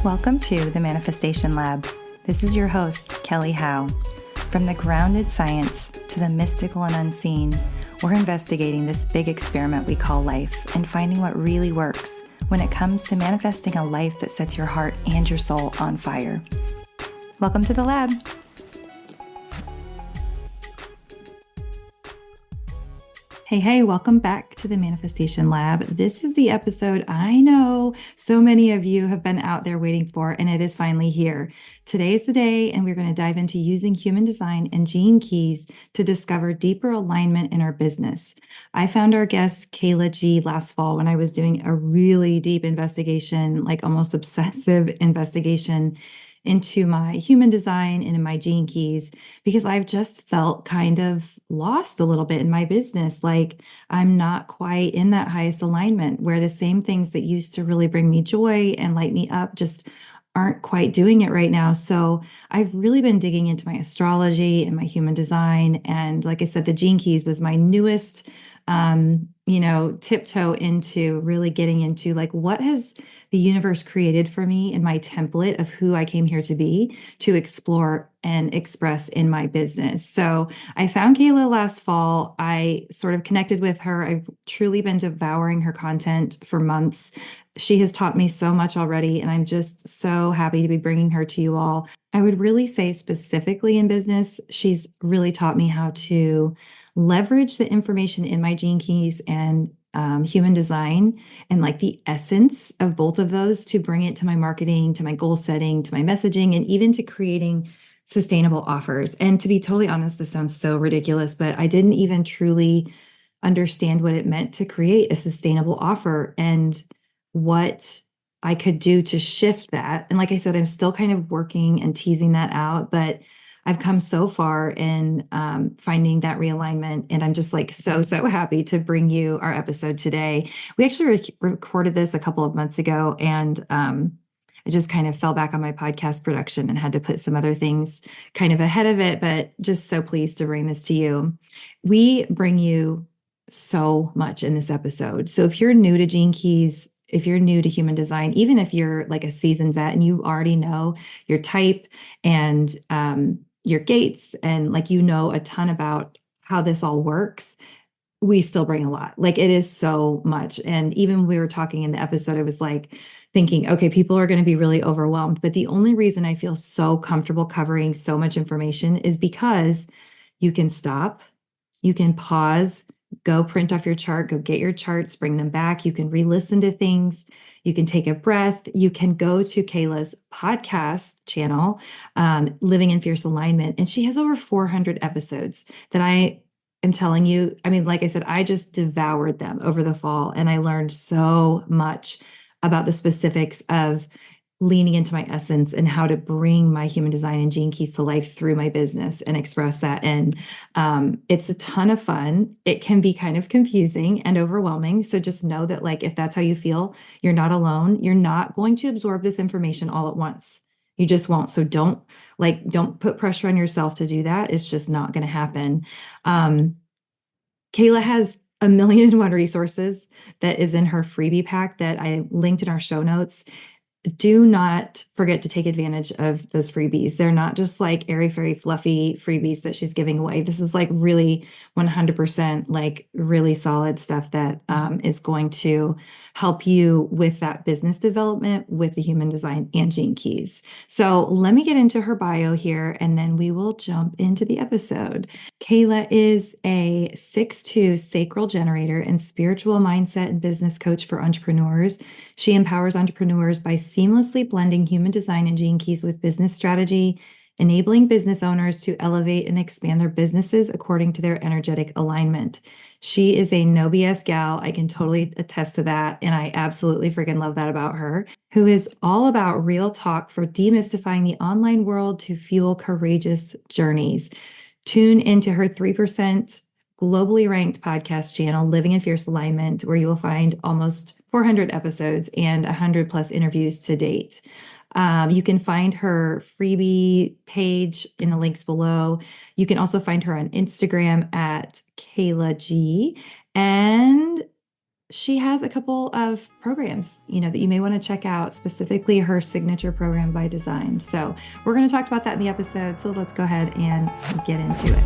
Welcome to the Manifestation Lab. This is your host, Kelly Howe. From the grounded science to the mystical and unseen, we're investigating this big experiment we call life and finding what really works when it comes to manifesting a life that sets your heart and your soul on fire. Welcome to the lab. Hey, welcome back to the Manifestation Lab. This is the episode I know so many of you have been out there waiting for, and it is finally here. Today is the day, and we're going to dive into using human design and gene keys to discover deeper alignment in our business. I found our guest, Kehla G, last fall when I was doing a really deep investigation, like almost obsessive investigation into my human design and in my gene keys, because I've just felt kind of lost a little bit in my business. Like I'm not quite in that highest alignment where the same things that used to really bring me joy and light me up just aren't quite doing it right now. So I've really been digging into my astrology and my human design. And like I said, the gene keys was my newest tiptoe into really getting into like what has the universe created for me in my template of who I came here to be, to explore and express in my business. So I found Kehla last fall. I sort of connected with her. I've truly been devouring her content for months. She has taught me so much already, and I'm just so happy to be bringing her to you all. I would really say specifically in business, she's really taught me how to leverage the information in my gene keys and human design and like the essence of both of those to bring it to my marketing, to my goal setting, to my messaging, and even to creating sustainable offers. And to be totally honest, this sounds so ridiculous, but I didn't even truly understand what it meant to create a sustainable offer and what I could do to shift that. And like I said, I'm still kind of working and teasing that out, but I've come so far in finding that realignment, and I'm just like so happy to bring you our episode today. We actually recorded this a couple of months ago, and I just kind of fell back on my podcast production and had to put some other things kind of ahead of it, but just so pleased to bring this to you. We bring you so much in this episode. So if you're new to Gene Keys, if you're new to human design, even if you're like a seasoned vet and you already know your type and your gates and like a ton about how this all works, we still bring a lot. Like it is so much. And even when we were talking in the episode, I was like thinking, okay, people are going to be really overwhelmed. But the only reason I feel so comfortable covering so much information is because you can stop, you can pause, go print off your chart, go get your charts, bring them back. You can re-listen to things. You can take a breath. You can go to Kehla's podcast channel, Living in Fierce Alignment. And she has over 400 episodes that I am telling you. I mean, like I said, I just devoured them over the fall, and I learned so much about the specifics of leaning into my essence and how to bring my human design and gene keys to life through my business and express that. And it's a ton of fun. It can be kind of confusing and overwhelming. So just know that like, if that's how you feel, you're not alone. You're not going to absorb this information all at once. You just won't. So don't put pressure on yourself to do that. It's just not going to happen. Kehla has a million and one resources that is in her freebie pack that I linked in our show notes. Do not forget to take advantage of those freebies. They're not just like airy fairy fluffy freebies that she's giving away. This is like really 100% like really solid stuff that is going to help you with that business development with the human design and gene keys. So let me get into her bio here, and then we will jump into the episode. Kehla is a 6'2" sacral generator and spiritual mindset and business coach for entrepreneurs. She empowers entrepreneurs by seamlessly blending human design and gene keys with business strategy, enabling business owners to elevate and expand their businesses according to their energetic alignment. She is a no BS gal. I can totally attest to that. And I absolutely freaking love that about her, who is all about real talk for demystifying the online world to fuel courageous journeys. Tune into her 3% globally ranked podcast channel, Living in Fierce Alignment, where you will find almost 400 episodes and 100 plus interviews to date. You can find her freebie page in the links below. You can also find her on Instagram at Kehla G. And She has a couple of programs, that you may want to check out, specifically her signature program by design. So we're going to talk about that in the episode. So let's go ahead and get into it.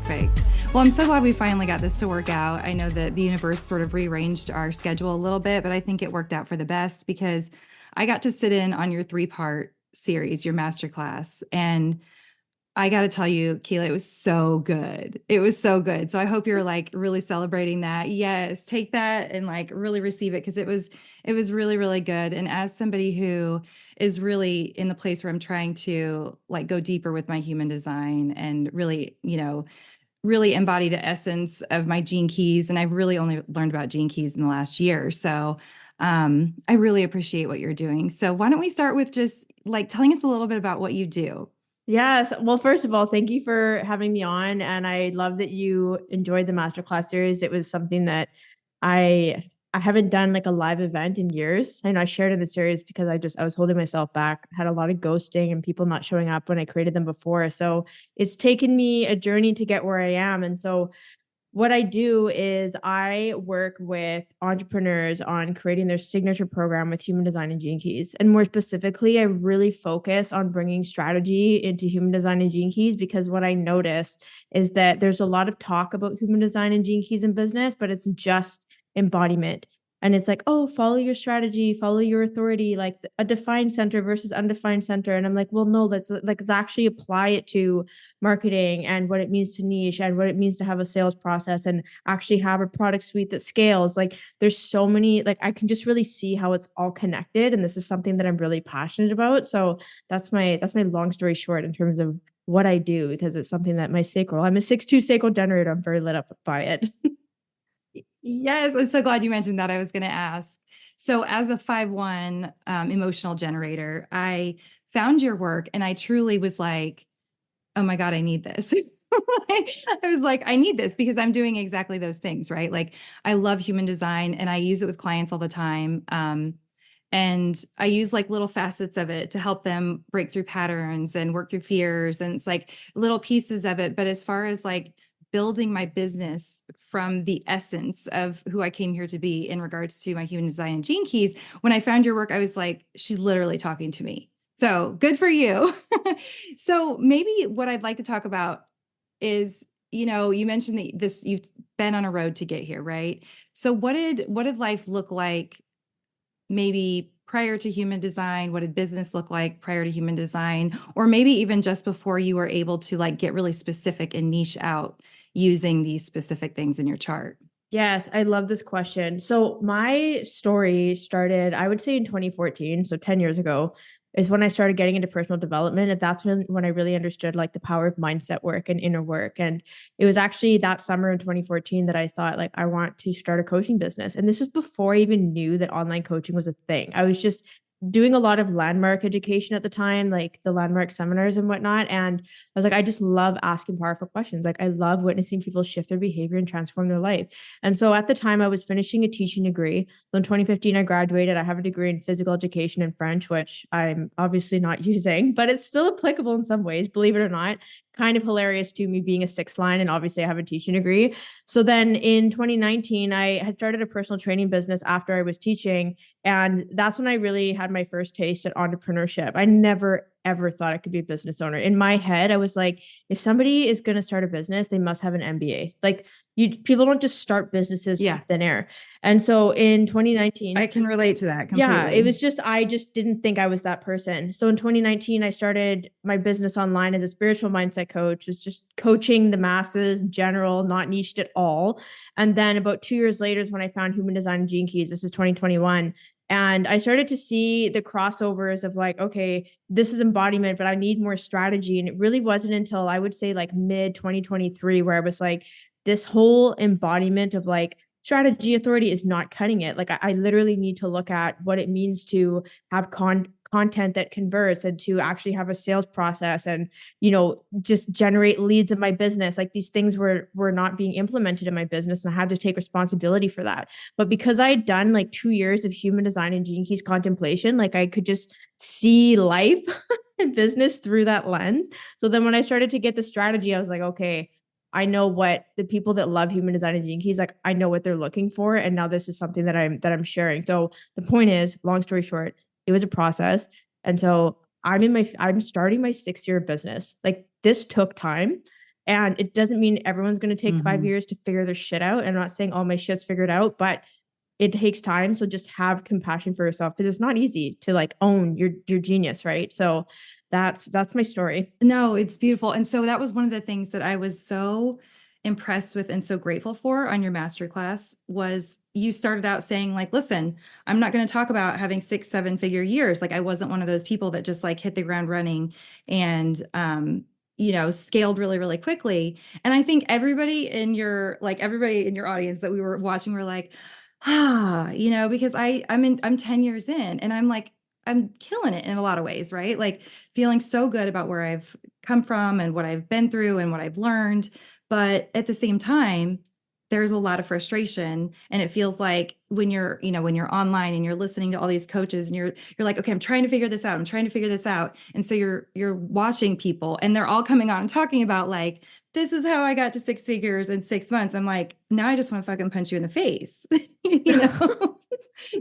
Perfect. Well, I'm so glad we finally got this to work out. I know that the universe sort of rearranged our schedule a little bit, but I think it worked out for the best because I got to sit in on your 3-part series, your masterclass. And I got to tell you, Kehla, it was so good. It was so good. So I hope you're like really celebrating that. Yes, take that and like really receive it because it was really, really good. And as somebody who is really in the place where I'm trying to like go deeper with my human design and really, really embody the essence of my gene keys. And I've really only learned about gene keys in the last year. So I really appreciate what you're doing. So why don't we start with just like telling us a little bit about what you do? Yes. Well, first of all, thank you for having me on. And I love that you enjoyed the masterclass series. It was something that I haven't done like a live event in years. I know I shared in the series because I was holding myself back, had a lot of ghosting and people not showing up when I created them before. So it's taken me a journey to get where I am. And so what I do is I work with entrepreneurs on creating their signature program with human design and gene keys. And more specifically, I really focus on bringing strategy into human design and gene keys because what I noticed is that there's a lot of talk about human design and gene keys in business, but it's just embodiment. And it's like, oh, follow your strategy, follow your authority, like a defined center versus undefined center. And I'm like, well, no, let's actually apply it to marketing and what it means to niche and what it means to have a sales process and actually have a product suite that scales. Like there's so many, like I can just really see how it's all connected. And this is something that I'm really passionate about. So that's my long story short in terms of what I do, because it's something that my sacral, I'm a 6-2 sacral generator. I'm very lit up by it. Yes, I'm so glad you mentioned that. I was going to ask. So, as a 5-1 emotional generator, I found your work and I truly was like, oh my God, I need this. I was like, I need this because I'm doing exactly those things, right? Like, I love human design and I use it with clients all the time. And I use like little facets of it to help them break through patterns and work through fears. And it's like little pieces of it. But as far as like building my business from the essence of who I came here to be in regards to my human design and gene keys, when I found your work, I was like, she's literally talking to me. So good for you. So maybe what I'd like to talk about is, you mentioned that you've been on a road to get here, right? So what did life look like maybe prior to human design? What did business look like prior to human design? Or maybe even just before you were able to like get really specific and niche out using these specific things in your chart? Yes, I love this question. So my story started, I would say in 2014, so 10 years ago, is when I started getting into personal development. And that's when I really understood like the power of mindset work and inner work. And it was actually that summer in 2014 that I thought like I want to start a coaching business. And this is before I even knew that online coaching was a thing. I was just doing a lot of landmark education at the time, like the landmark seminars and whatnot. And I was like, I just love asking powerful questions. Like I love witnessing people shift their behavior and transform their life. And so at the time I was finishing a teaching degree. So in 2015, I graduated. I have a degree in physical education and French, which I'm obviously not using, but it's still applicable in some ways, believe it or not. Kind of hilarious to me being a sixth line. And obviously I have a teaching degree. So then in 2019, I had started a personal training business after I was teaching. And that's when I really had my first taste at entrepreneurship. I never, ever thought I could be a business owner. In my head, I was like, if somebody is going to start a business, they must have an MBA. Like people don't just start businesses from Yeah, thin air. And so in 2019, I can relate to that yeah, it was completely. just, I just didn't think I was that person. So in 2019, I started my business online as a spiritual mindset coach, was just coaching the masses, general, not niched at all. And then about 2 years later is when I found human design and gene keys. This is 2021. And I started to see the crossovers of like, okay, this is embodiment, but I need more strategy. And it really wasn't until I would say like mid 2023 where I was like, this whole embodiment of like strategy authority is not cutting it. Like I literally need to look at what it means to have content that converts and to actually have a sales process and just generate leads in my business. Like these things were not being implemented in my business and I had to take responsibility for that. But because I had done like 2 years of human design and gene keys contemplation, like I could just see life and business through that lens. So then when I started to get the strategy, I was like, okay, I know what the people that love human design and gene keys, like I know what they're looking for. And now this is something that I'm sharing. So the point is, long story short, it was a process. And so I'm starting my 6th year of business. Like this took time. And it doesn't mean everyone's going to take 5 years to figure their shit out. And I'm not saying all my shit's figured out, but it takes time. So just have compassion for yourself because it's not easy to like own your genius, right? So that's my story. No, it's beautiful. And so that was one of the things that I was so impressed with and so grateful for on your masterclass was you started out saying like, listen, I'm not going to talk about having 6, 7 figure years. Like I wasn't one of those people that just like hit the ground running and, scaled really, really quickly. And I think everybody in your audience that we were watching were like, because I'm 10 years in and I'm killing it in a lot of ways, right? Like feeling so good about where I've come from and what I've been through and what I've learned. But at the same time, there's a lot of frustration. And it feels like when you're online and you're listening to all these coaches and you're like, okay, I'm trying to figure this out. I'm trying to figure this out. And so you're watching people and they're all coming on and talking about like, this is how I got to 6 figures in 6 months. I'm like, now I just want to fucking punch you in the face,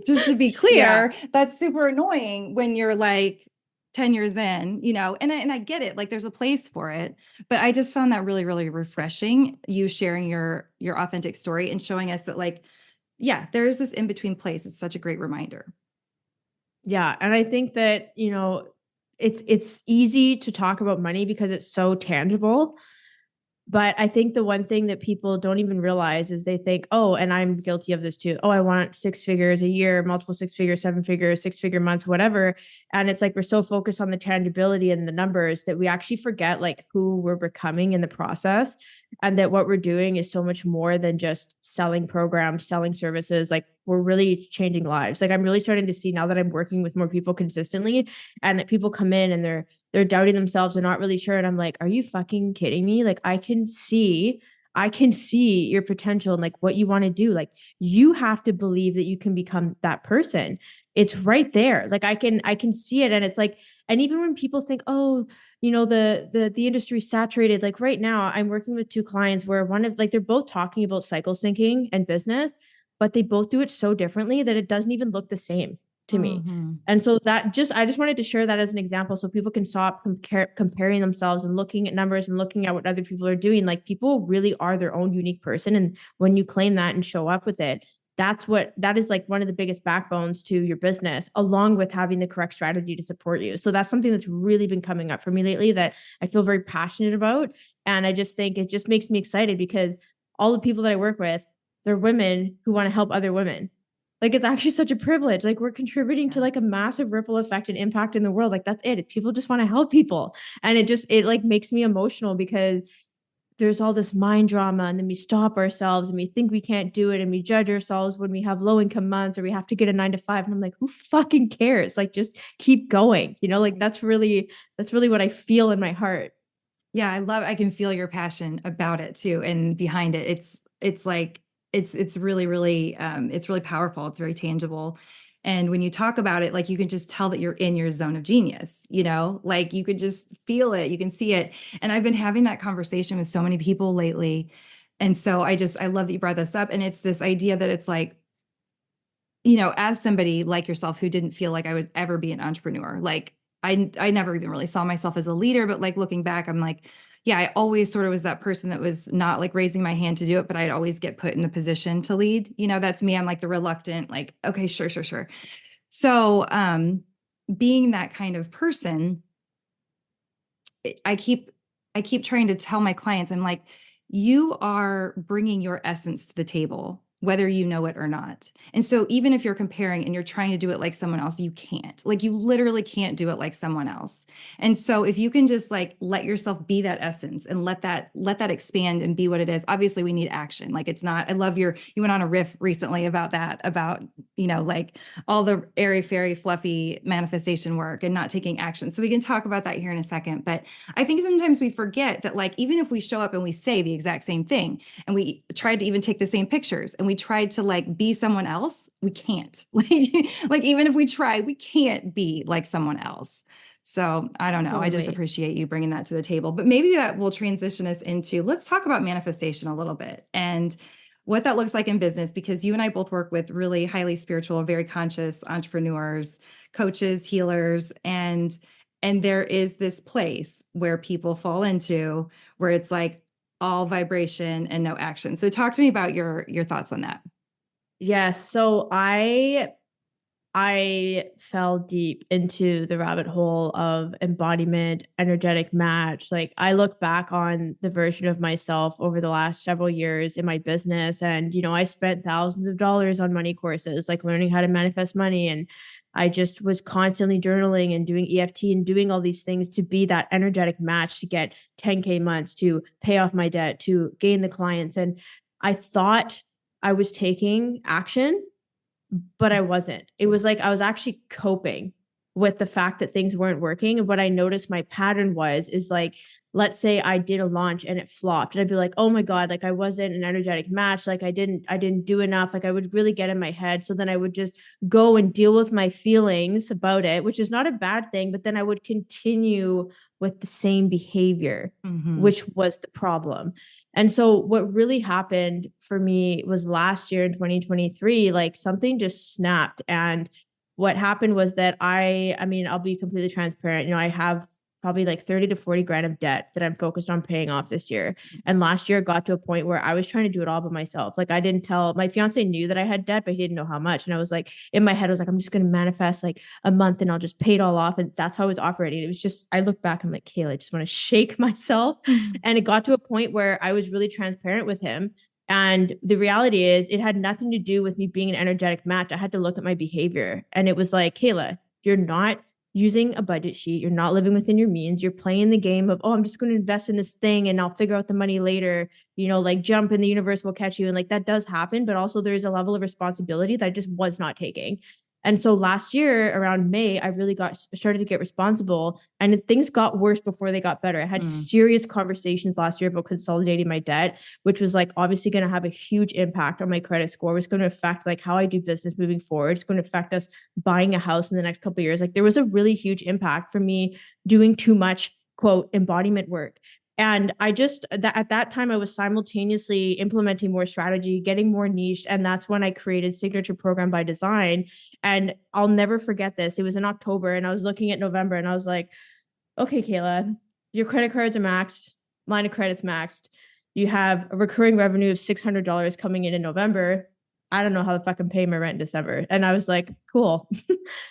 just to be clear. Yeah. That's super annoying when you're like 10 years in, and I get it. Like there's a place for it, but I just found that really, really refreshing. You sharing your authentic story and showing us that like, yeah, there's this in between place. It's such a great reminder. Yeah. And I think that, it's easy to talk about money because it's so tangible. But I think the one thing that people don't even realize is they think, oh, and I'm guilty of this too. Oh, I want 6 figures a year, multiple 6 figures, 7 figures, 6 figure months, whatever. And it's like we're so focused on the tangibility and the numbers that we actually forget like who we're becoming in the process. And that what we're doing is so much more than just selling programs, selling services. Like we're really changing lives. Like I'm really starting to see now that I'm working with more people consistently and that people come in and they're doubting themselves. They're not really sure. And I'm like, are you fucking kidding me? Like I can see your potential and like what you want to do. Like you have to believe that you can become that person. It's right there. Like I can see it. And it's like, and even when people think, oh, the industry's saturated, like right now I'm working with 2 clients where one of like, they're both talking about cycle syncing and business, but they both do it so differently that it doesn't even look the same to me. And so I just wanted to share that as an example so people can stop comparing themselves and looking at numbers and looking at what other people are doing. Like people really are their own unique person. And when you claim that and show up with it, that is like one of the biggest backbones to your business, along with having the correct strategy to support you. So that's something that's really been coming up for me lately that I feel very passionate about. And I just think it just makes me excited because all the people that I work with, they're women who want to help other women. Like it's actually such a privilege. Like we're contributing to like a massive ripple effect and impact in the world. Like that's it. People just want to help people. And it like makes me emotional because there's all this mind drama and then we stop ourselves and we think we can't do it and we judge ourselves when we have low income months or we have to get a 9 to 5. And I'm like, who fucking cares? Like just keep going. Like that's really what I feel in my heart. Yeah, I can feel your passion about it too. And behind it, it's like, it's really, really, it's really powerful. It's very tangible. And when you talk about it, like you can just tell that you're in your zone of genius, like you could just feel it, you can see it. And I've been having that conversation with so many people lately. And so I love that you brought this up. And it's this idea that it's like, as somebody like yourself who didn't feel like I would ever be an entrepreneur, like I never even really saw myself as a leader, but like looking back, I'm like, yeah, I always sort of was that person that was not like raising my hand to do it, but I'd always get put in the position to lead. That's me. I'm like the reluctant, like, okay, sure, sure, sure. So, being that kind of person, I keep trying to tell my clients, I'm like, you are bringing your essence to the table, whether you know it or not. And so even if you're comparing and you're trying to do it like someone else, you can't. Like you literally can't do it like someone else. And so if you can just like let yourself be that essence and let that expand and be what it is. Obviously we need action. Like it's not, I love you went on a riff recently about that, about, like all the airy fairy fluffy manifestation work and not taking action. So we can talk about that here in a second. But I think sometimes we forget that like, even if we show up and we say the exact same thing and we tried to even take the same pictures and we tried to like be someone else, we can't. Like even if we try, we can't be like someone else. So I don't know. I just Totally. appreciate you bringing that to the table. But maybe that will transition us into, let's talk about manifestation a little bit and what that looks like in business, because you and I both work with really highly spiritual, very conscious entrepreneurs, coaches, healers, and there is this place where people fall into where it's like all vibration and no action. So talk to me about your thoughts on that. Yes. So I fell deep into the rabbit hole of embodiment, energetic match. Like I look back on the version of myself over the last several years in my business and I spent thousands of dollars on money courses, like learning how to manifest money, and I just was constantly journaling and doing EFT and doing all these things to be that energetic match to get 10K months, to pay off my debt, to gain the clients, and I thought I was taking action, but I wasn't. It was like I was actually coping with the fact that things weren't working. And what I noticed my pattern is like, let's say I did a launch and it flopped. And I'd be like, oh my God, like I wasn't an energetic match. Like I didn't do enough. Like I would really get in my head. So then I would just go and deal with my feelings about it, which is not a bad thing. But then I would continue with the same behavior, Mhm. which was the problem. And so what really happened for me was last year in 2023, like something just snapped. And what happened was that I mean, I'll be completely transparent. I have probably like 30 to 40 grand of debt that I'm focused on paying off this year. And last year it got to a point where I was trying to do it all by myself. Like I didn't tell my fiance knew that I had debt, but he didn't know how much. And I was like, in my head, I was like, I'm just going to manifest like a month and I'll just pay it all off. And that's how I was operating. It was just, I look back, I'm like, Kayla, I just want to shake myself. And it got to a point where I was really transparent with him. And the reality is, it had nothing to do with me being an energetic match. I had to look at my behavior. And it was like, Kayla, you're not using a budget sheet. You're not living within your means. You're playing the game of, oh, I'm just going to invest in this thing and I'll figure out the money later, like jump and the universe will catch you. And like that does happen. But also there's a level of responsibility that I just was not taking. And so last year around May, I really started to get responsible, and things got worse before they got better. I had Mm. serious conversations last year about consolidating my debt, which was like obviously going to have a huge impact on my credit score. It's going to affect like how I do business moving forward. It's going to affect us buying a house in the next couple of years. Like there was a really huge impact for me doing too much quote embodiment work. And I just at that time I was simultaneously implementing more strategy, getting more niche, and that's when I created Signature Program by Design. And I'll never forget this. It was in October and I was looking at November and I was like, okay, Kayla, your credit cards are maxed, line of credit's maxed. You have a recurring revenue of $600 coming in November. I don't know how the fuck I'm paying my rent in December. And I was like, cool.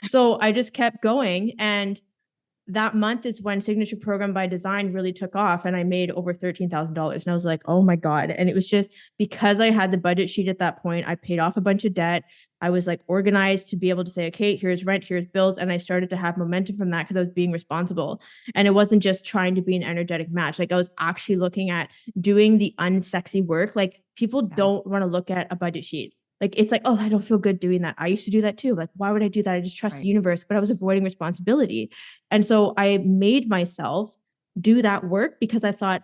So I just kept going. And that month is when Signature Program by Design really took off, and I made over $13,000. And I was like, oh my God. And it was just because I had the budget sheet at that point. I paid off a bunch of debt. I was like organized to be able to say, okay, here's rent, here's bills. And I started to have momentum from that because I was being responsible. And it wasn't just trying to be an energetic match. Like I was actually looking at doing the unsexy work. Like people Yeah. don't want to look at a budget sheet. Like it's like, oh, I don't feel good doing that. I used to do that too. Like, why would I do that? I just trust the Right. universe, but I was avoiding responsibility. And so I made myself do that work because I thought,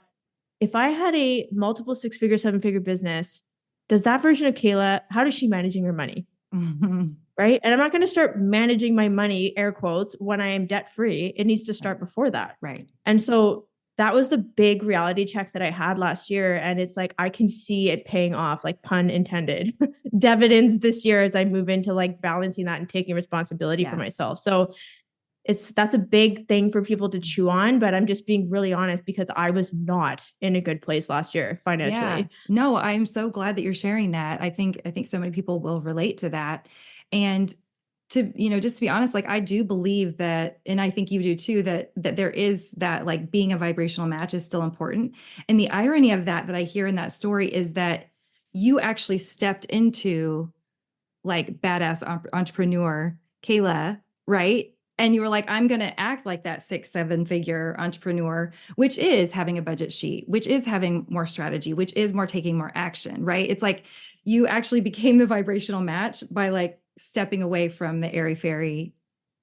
if I had a multiple 6-figure, 7-figure business, does that version of Kayla, how does she managing her money? Mhm. Right. And I'm not going to start managing my money, air quotes, when I am debt free. It needs to start before that. Right. And so that was the big reality check that I had last year. And it's like, I can see it paying off, like pun intended, dividends this year as I move into like balancing that and taking responsibility for Yeah. myself. So that's a big thing for people to chew on, but I'm just being really honest because I was not in a good place last year Yeah. financially. No, I'm so glad that you're sharing that. I think so many people will relate to that. And just to be honest, like I do believe that, and I think you do too, that there is that like being a vibrational match is still important. And the irony of that I hear in that story is that you actually stepped into like badass entrepreneur, Kayla, right? And you were like, I'm going to act like that 6, 7 figure entrepreneur, which is having a budget sheet, which is having more strategy, which is more taking more action, right? It's like you actually became the vibrational match by like stepping away from the airy fairy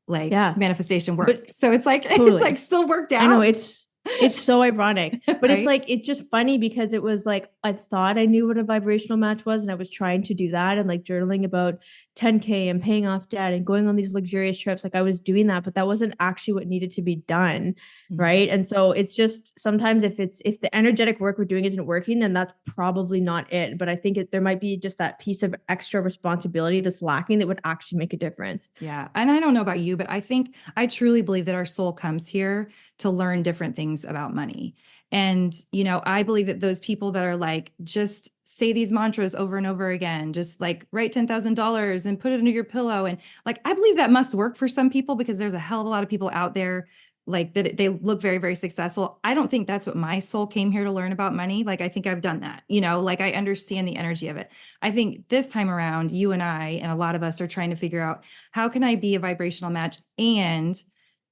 like Yeah. manifestation work. But So it's like it like totally. still worked I know out. It's so ironic, but it's Right? like, it's just funny because it was like, I thought I knew what a vibrational match was. And I was trying to do that and like journaling about 10K and paying off debt and going on these luxurious trips. Like I was doing that, but that wasn't actually what needed to be done. Mhm. Right. And so it's just sometimes if the energetic work we're doing isn't working, then that's probably not it. But I think there might be just that piece of extra responsibility that's lacking that would actually make a difference. Yeah. And I don't know about you, but I truly believe that our soul comes here to learn different things about money. And, I believe that those people that are like, just say these mantras over and over again, just like write $10,000 and put it under your pillow. And like, I believe that must work for some people because there's a hell of a lot of people out there like that they look very, very successful. I don't think that's what my soul came here to learn about money. Like, I think I've done that, like I understand the energy of it. I think this time around, you and I, and a lot of us are trying to figure out how can I be a vibrational match and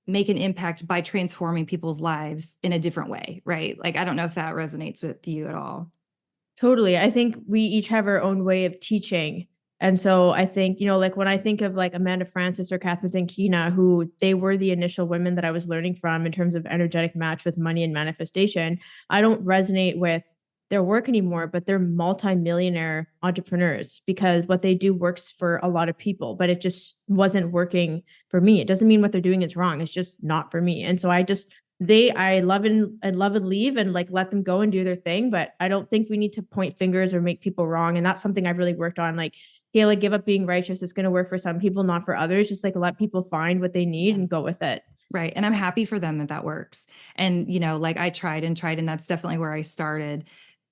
make an impact by transforming people's lives in a different way, right? Like, I don't know if that resonates with you at all. Totally. I think we each have our own way of teaching. And so I think, like when I think of like Amanda Francis or Catherine Zankina, who they were the initial women that I was learning from in terms of energetic match with money and manifestation, I don't resonate with their work anymore, but they're multimillionaire entrepreneurs because what they do works for a lot of people, but it just wasn't working for me. It doesn't mean what they're doing is wrong. It's just not for me. And so I love and leave and like let them go and do their thing. But I don't think we need to point fingers or make people wrong. And that's something I've really worked on. Like, yeah, like give up being righteous. It's going to work for some people, not for others. Just like let people find what they need Yeah. and go with it. Right. And I'm happy for them that that works. And, like I tried and tried, and that's definitely where I started.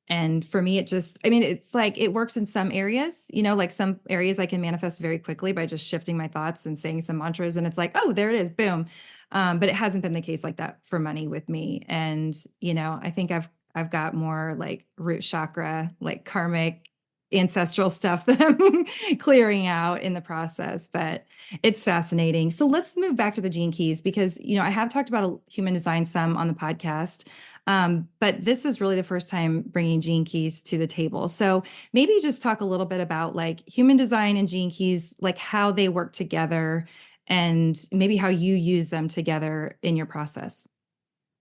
And for me, it's like it works in some areas, like some areas I can manifest very quickly by just shifting my thoughts and saying some mantras. And it's like, oh, there it is, boom. But it hasn't been the case like that for money with me. And, I think I've got more like root chakra, like karmic ancestral stuff that I'm clearing out in the process, but it's fascinating. So let's move back to the gene keys because, I have talked about human design some on the podcast. But this is really the first time bringing gene keys to the table. So maybe just talk a little bit about like human design and gene keys, like how they work together and maybe how you use them together in your process.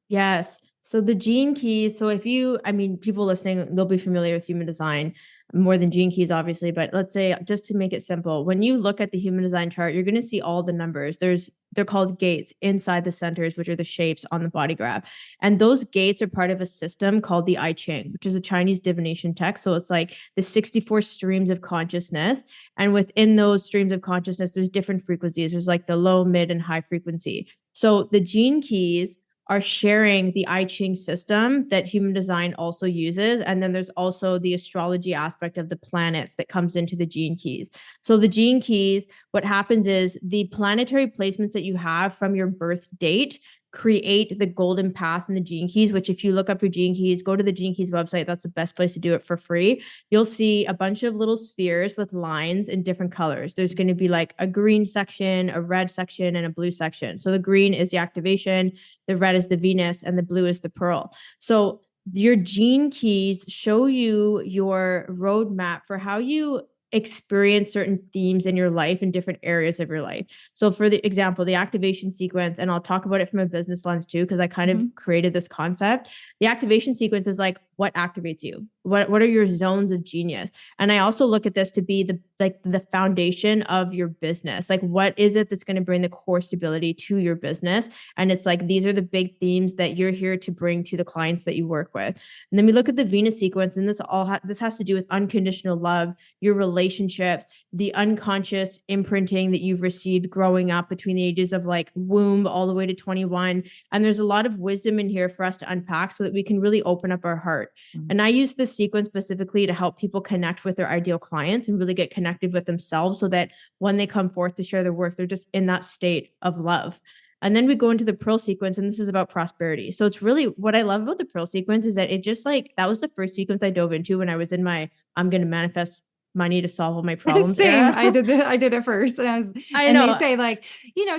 Yes. So the gene keys. So people listening, they'll be familiar with human design more than gene keys, obviously. But let's say, just to make it simple, when you look at the human design chart, you're going to see all the numbers. They're called gates inside the centers, which are the shapes on the body graph. And those gates are part of a system called the I Ching, which is a Chinese divination text. So it's like the 64 streams of consciousness. And within those streams of consciousness, there's different frequencies. There's like the low, mid, and high frequency. So the gene keys are sharing the I Ching system that human design also uses. And then there's also the astrology aspect of the planets that comes into the gene keys. So the gene keys, what happens is the planetary placements that you have from your birth date create the golden path in the gene keys, which if you look up your gene keys, go to the gene keys website. That's the best place to do it for free. You'll see a bunch of little spheres with lines in different colors. There's going to be like a green section, a red section, and a blue section. So the green is the activation, the red is the Venus, and the blue is the Pearl. So your gene keys show you your roadmap for how you experience certain themes in your life in different areas of your life. So for the example, the activation sequence, and I'll talk about it from a business lens too, because I kind of created this concept. The activation sequence is like what activates you? What are your zones of genius? And I also look at this to be the foundation of your business. Like what is it that's going to bring the core stability to your business? And it's like these are the big themes that you're here to bring to the clients that you work with. And then we look at the Venus sequence, and this has to do with unconditional love, your relationships, the unconscious imprinting that you've received growing up between the ages of like womb all the way to 21. And there's a lot of wisdom in here for us to unpack so that we can really open up our heart. And I use this sequence specifically to help people connect with their ideal clients and really get connected with themselves so that when they come forth to share their work, they're just in that state of love. And then we go into the Pearl sequence, and this is about prosperity. So it's really what I love about the Pearl sequence is that it just like that was the first sequence I dove into when I was in my I'm going to manifest money to solve all my problems Same. era. I did it first. I And they know. say like,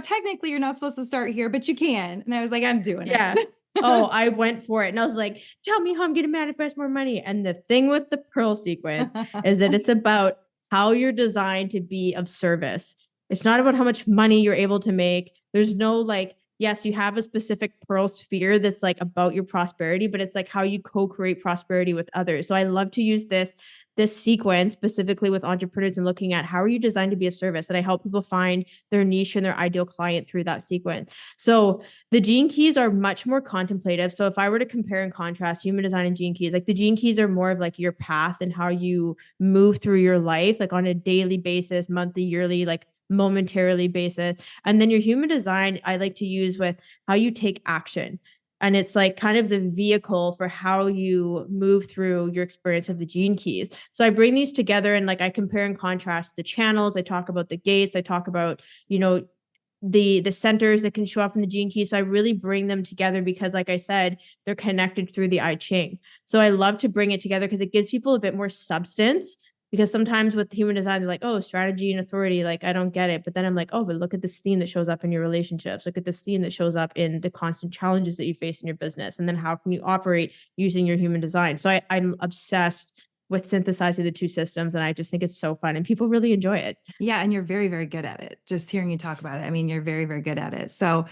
technically you're not supposed to start here, but you can. And I was like, I'm doing Yeah. it. Oh, I went for it. And I was like, tell me how I'm going to manifest more money. And the thing with the Pearl sequence is that it's about how you're designed to be of service. It's not about how much money you're able to make. There's no like, yes, you have a specific pearl sphere that's like about your prosperity, but it's like how you co-create prosperity with others. So I love to use this sequence specifically with entrepreneurs and looking at how are you designed to be of service. And I help people find their niche and their ideal client through that sequence. So the gene keys are much more contemplative. So if I were to compare and contrast human design and gene keys, like the gene keys are more of like your path and how you move through your life, like on a daily basis, monthly, yearly, like momentarily basis. And then your human design, I like to use with how you take action. And it's like kind of the vehicle for how you move through your experience of the gene keys. So I bring these together and like I compare and contrast the channels. I talk about the gates. I talk about, the centers that can show up in the gene key. So I really bring them together because, like I said, they're connected through the I Ching. So I love to bring it together because it gives people a bit more substance. Because sometimes with human design, they're like, oh, strategy and authority, like I don't get it. But then I'm like, oh, but look at this theme that shows up in your relationships. Look at this theme that shows up in the constant challenges that you face in your business. And then how can you operate using your human design? So I'm obsessed with synthesizing the two systems. And I just think it's so fun and people really enjoy it. Yeah. And you're very, very good at it. Just hearing you talk about it. I mean, you're very, very good at it. So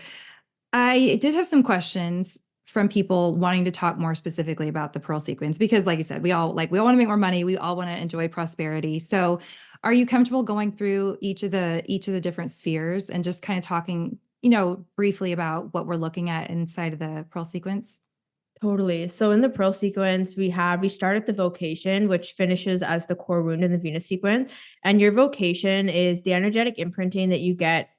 I did have some questions from people wanting to talk more specifically about the pearl sequence, because like you said, we all want to make more money. We all want to enjoy prosperity. So are you comfortable going through each of the different spheres and just kind of talking, briefly about what we're looking at inside of the pearl sequence? Totally. So in the pearl sequence, we start at the vocation, which finishes as the core wound in the Venus sequence. And your vocation is the energetic imprinting that you get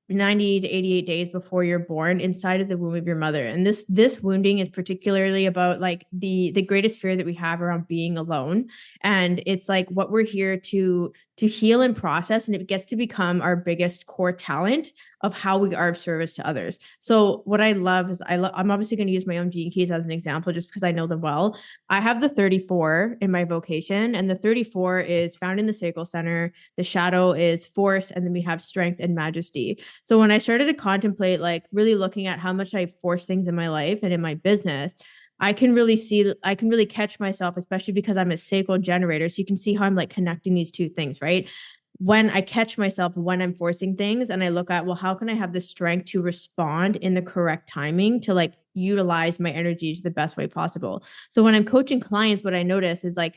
90 to 88 days before you're born inside of the womb of your mother. And this wounding is particularly about like the greatest fear that we have around being alone. And it's like what we're here to heal and process, and it gets to become our biggest core talent of how we are of service to others. So what I love is I'm obviously going to use my own gene keys as an example just because I know them well. I have the 34 in my vocation, and the 34 is found in the sacral center. The shadow is force, and then we have strength and majesty. So when I started to contemplate, like really looking at how much I force things in my life and in my business, I can really catch myself, especially because I'm a sacral generator. So you can see how I'm like connecting these two things, right? When I catch myself when I'm forcing things and I look at, well, how can I have the strength to respond in the correct timing to like utilize my energy to the best way possible? So when I'm coaching clients, what I notice is like,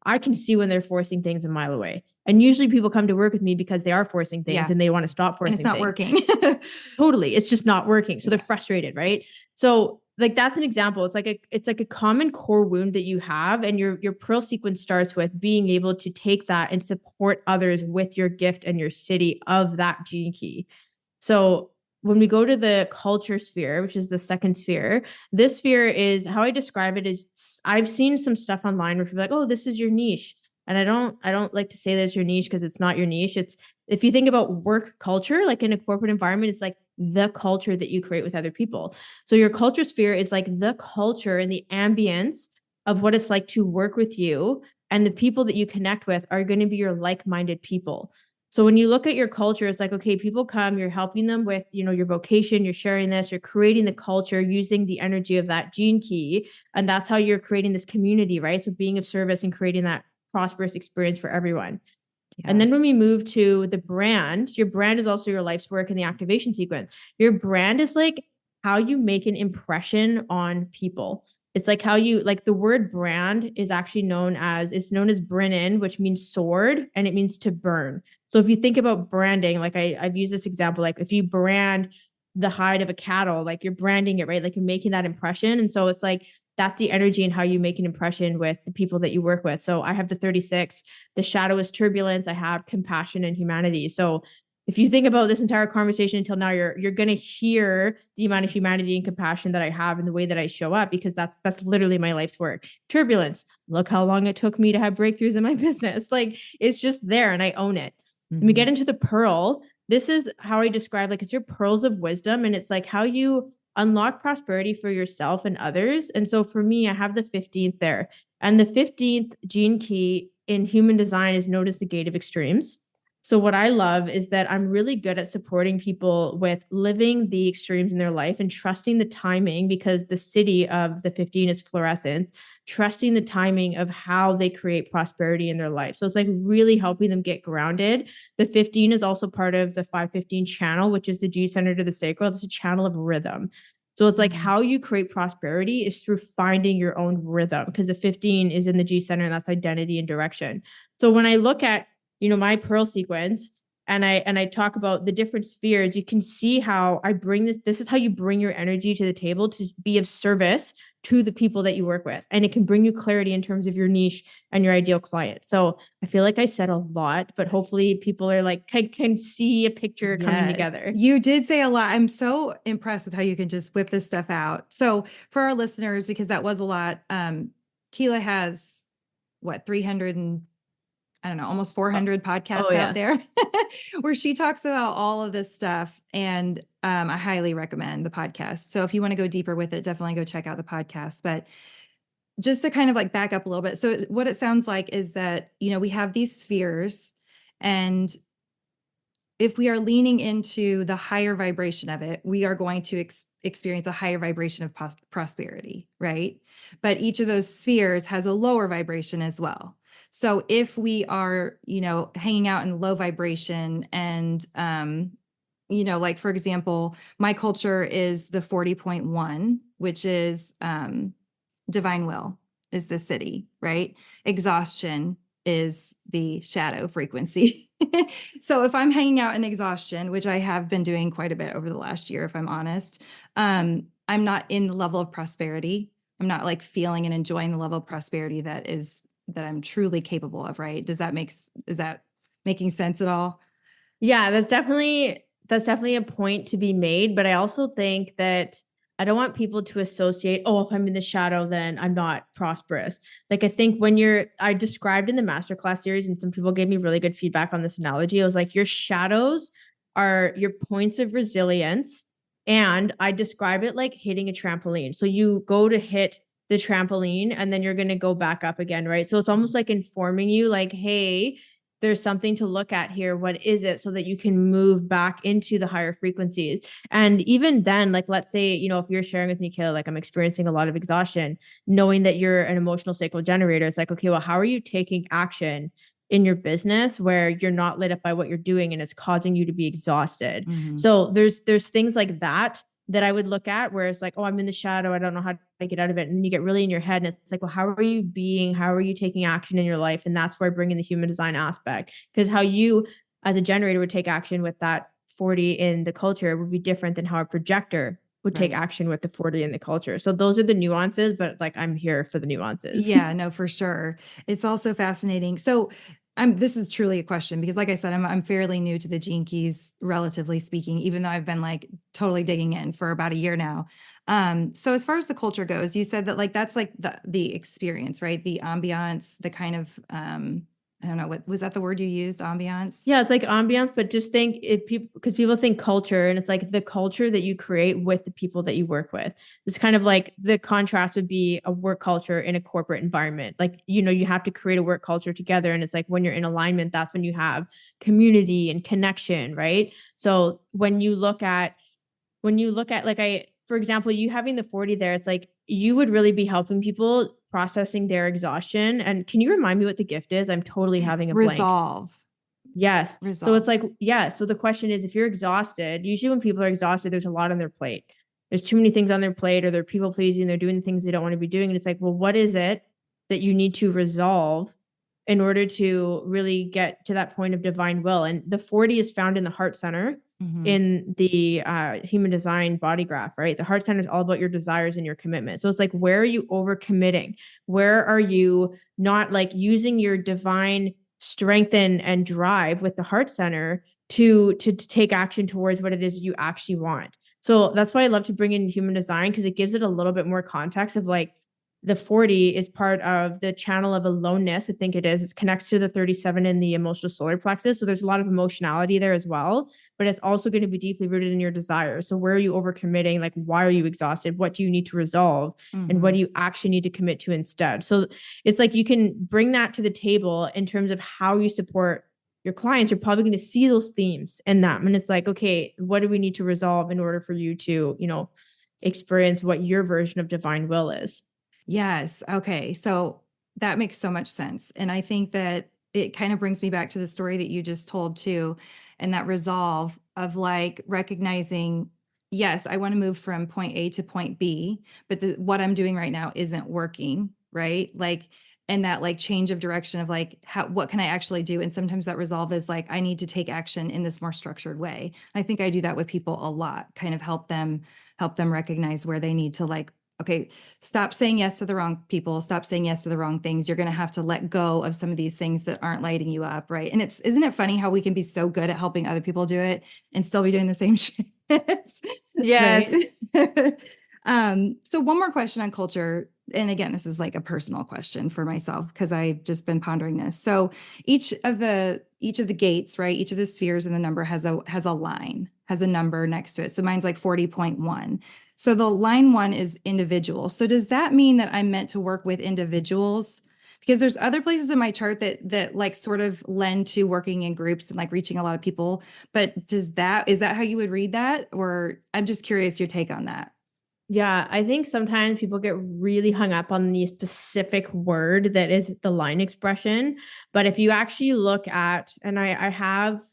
I can see when they're forcing things a mile away. And usually people come to work with me because they are forcing things and they want to stop forcing things. And it's not things. working. Totally. It's just not working. So they're frustrated, right? So like that's an example. It's like a common core wound that you have, and your pearl sequence starts with being able to take that and support others with your gift and your city of that gene key. So when we go to the culture sphere, which is the second sphere, this sphere is how I describe it is I've seen some stuff online where people are like, oh, this is your niche. And I don't like to say that's your niche because it's not your niche. It's if you think about work culture, like in a corporate environment, it's like the culture that you create with other people. So your culture sphere is like the culture and the ambience of what it's like to work with you. And the people that you connect with are going to be your like-minded people. So when you look at your culture, it's like, okay, people come, you're helping them with, your vocation, you're sharing this, you're creating the culture using the energy of that gene key. And that's how you're creating this community, right? So being of service and creating that prosperous experience for everyone. Yeah. And then when we move to the brand, your brand is also your life's work in the activation sequence. Your brand is like how you make an impression on people. It's like how you like the word brand is actually known as Brennan, which means sword, and it means to burn. So if you think about branding, like I've used this example, like if you brand the hide of a cattle, like you're branding it, right? Like you're making that impression. And so it's like that's the energy and how you make an impression with the people that you work with. So I have the 36, the shadow is turbulence. I have compassion and humanity. So if you think about this entire conversation until now, you're going to hear the amount of humanity and compassion that I have in the way that I show up, because that's literally my life's work. Turbulence. Look how long it took me to have breakthroughs in my business. Like it's just there and I own it. Mm-hmm. When we get into the pearl, this is how I describe, like, it's your pearls of wisdom. And it's like how you unlock prosperity for yourself and others. And so for me, I have the 15th there, and the 15th gene key in human design is known as the gate of extremes. So what I love is that I'm really good at supporting people with living the extremes in their life and trusting the timing, because the city of the 15 is fluorescence, trusting the timing of how they create prosperity in their life. So it's like really helping them get grounded. The 15 is also part of the 515 channel, which is the G center to the sacral. It's a channel of rhythm. So it's like how you create prosperity is through finding your own rhythm, because the 15 is in the G center, and that's identity and direction. So when I look at, my pearl sequence, and I talk about the different spheres, you can see how I bring this is how you bring your energy to the table to be of service to the people that you work with, and it can bring you clarity in terms of your niche and your ideal client. So I feel like I said a lot, but hopefully people are like can see a picture coming together. You did say a lot. I'm so impressed with how you can just whip this stuff out. So for our listeners, because that was a lot, Kehla has what, 300 and I don't know, almost 400 podcasts out there where she talks about all of this stuff. And I highly recommend the podcast. So if you want to go deeper with it, definitely go check out the podcast. But just to kind of like back up a little bit. So what it sounds like is that, we have these spheres, and if we are leaning into the higher vibration of it, we are going to experience a higher vibration of prosperity, right? But each of those spheres has a lower vibration as well. So if we are, hanging out in low vibration and, like for example, my culture is the 40.1, which is divine will is the city, right? Exhaustion is the shadow frequency. So if I'm hanging out in exhaustion, which I have been doing quite a bit over the last year, if I'm honest, I'm not in the level of prosperity. I'm not like feeling and enjoying the level of prosperity that I'm truly capable of, right? Is that making sense at all? Yeah, that's definitely a point to be made. But I also think that I don't want people to associate, oh, if I'm in the shadow, then I'm not prosperous. Like I think I described in the masterclass series, and some people gave me really good feedback on this analogy. I was like, your shadows are your points of resilience. And I describe it like hitting a trampoline. So you go to hit the trampoline and then you're going to go back up again, right? So it's almost like informing you, like, hey, there's something to look at here. What is it? So that you can move back into the higher frequencies. And even then, like, let's say, if you're sharing with me, Kayla, like I'm experiencing a lot of exhaustion, knowing that you're an emotional sacral generator, it's like, okay, well, how are you taking action in your business where you're not lit up by what you're doing and it's causing you to be exhausted? Mm-hmm. So there's things like that I would look at where it's like, oh, I'm in the shadow. I don't know how to get out of it. And then you get really in your head and it's like, well, how are you taking action in your life? And that's where I bring in the human design aspect, because how you as a generator would take action with that 40 in the culture would be different than how a projector would take action with the 40 in the culture. So those are the nuances, but like I'm here for the nuances. Yeah, no, for sure. It's also fascinating. So this is truly a question because like I said, I'm fairly new to the Gene Keys, relatively speaking, even though I've been like totally digging in for about a year now. So as far as the culture goes, you said that like, that's like the experience, right? The ambiance, the kind of, I don't know, what was that the word you used? Ambiance? Yeah, it's like ambiance, but just think because people think culture, and it's like the culture that you create with the people that you work with. It's kind of like the contrast would be a work culture in a corporate environment. Like, you have to create a work culture together. And it's like when you're in alignment, that's when you have community and connection, right? So when you look at like for example, you having the 40 there, it's like you would really be helping people processing their exhaustion. And can you remind me what the gift is? I'm totally having a blank. Resolve. Yes. Resolve. So it's like, yeah. So the question is, if you're exhausted, usually when people are exhausted, there's a lot on their plate. There's too many things on their plate, or they're people pleasing, they're doing things they don't want to be doing. And it's like, well, what is it that you need to resolve in order to really get to that point of divine will? And the 40 is found in the heart center in the human design body graph, right? The heart center is all about your desires and your commitment. So it's like, where are you over committing? Where are you not like using your divine strength and drive with the heart center to take action towards what it is you actually want? So that's why I love to bring in human design, because it gives it a little bit more context of like, the 40 is part of the channel of aloneness. I think it is. It connects to the 37 in the emotional solar plexus. So there's a lot of emotionality there as well, but it's also going to be deeply rooted in your desires. So where are you overcommitting? Like, why are you exhausted? What do you need to resolve? And what do you actually need to commit to instead? So it's like you can bring that to the table in terms of how you support your clients, you're probably going to see those themes in them. And it's like, okay, what do we need to resolve in order for you to, experience what your version of divine will is? Yes. Okay. So that makes so much sense. And I think that it kind of brings me back to the story that you just told too. And that resolve of like recognizing, yes, I want to move from point A to point B, but what I'm doing right now isn't working. Right. Like, and that like change of direction of like, what can I actually do? And sometimes that resolve is like, I need to take action in this more structured way. I think I do that with people a lot, kind of help them recognize where they need to like, okay, stop saying yes to the wrong people, stop saying yes to the wrong things. You're going to have to let go of some of these things that aren't lighting you up, right? And isn't it funny how we can be so good at helping other people do it and still be doing the same shit? Yes. Right. So one more question on culture. And again, this is like a personal question for myself because I've just been pondering this. So each of the gates, right? Each of the spheres in the number has a line, has a number next to it. So mine's like 40.1. So the line 1 is individual. So does that mean that I'm meant to work with individuals? Because there's other places in my chart that like sort of lend to working in groups and like reaching a lot of people. But is that how you would read that? Or I'm just curious your take on that. Yeah, I think sometimes people get really hung up on the specific word that is the line expression. But if you actually look at, and I have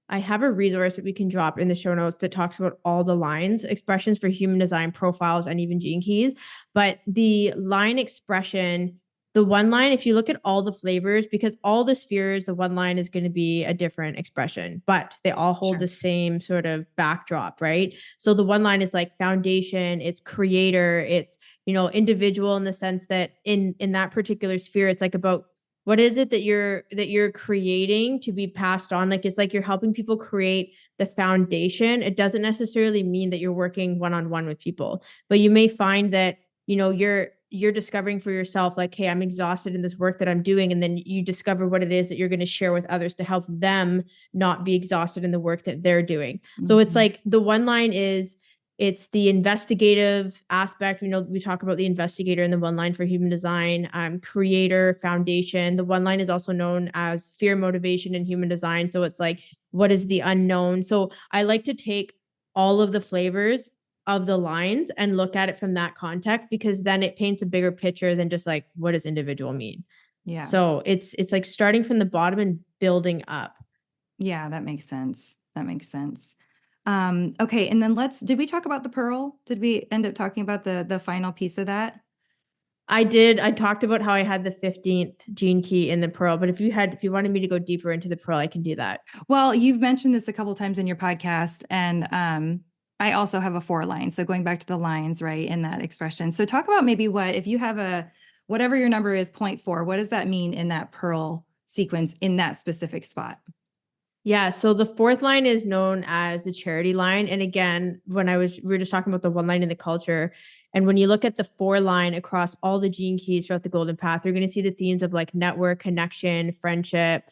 a resource that we can drop in the show notes that talks about all the lines, expressions for human design profiles, and even gene keys. But the line expression, the one line, if you look at all the flavors, because all the spheres, the one line is going to be a different expression, but they all hold Sure. the same sort of backdrop, right? So the one line is like foundation, it's creator, it's, individual, in the sense that in that particular sphere, it's like about what is it that you're creating to be passed on. Like, it's like you're helping people create the foundation. It doesn't necessarily mean that you're working one-on-one with people, but you may find that you're discovering for yourself, like, hey, I'm exhausted in this work that I'm doing, and then you discover what it is that you're going to share with others to help them not be exhausted in the work that they're doing. So it's like the one line is, it's the investigative aspect. We talk about the investigator in the one line for human design, creator, foundation. The one line is also known as fear, motivation, and human design. So it's like, what is the unknown? So I like to take all of the flavors of the lines and look at it from that context, because then it paints a bigger picture than just like, what does individual mean? Yeah. So it's like starting from the bottom and building up. Yeah, that makes sense. That makes sense. Okay. And then did we talk about the pearl? Did we end up talking about the final piece of that? I did. I talked about how I had the 15th gene key in the pearl, but if you wanted me to go deeper into the pearl, I can do that. Well, you've mentioned this a couple times in your podcast, and I also have a 4 line. So going back to the lines, right, in that expression. So talk about maybe if you have whatever your number is, 0.4, what does that mean in that pearl sequence in that specific spot? Yeah. So the fourth line is known as the charity line. And again, we were just talking about the one line in the culture. And when you look at the 4 line across all the gene keys throughout the golden path, you're going to see the themes of like network, connection, friendship,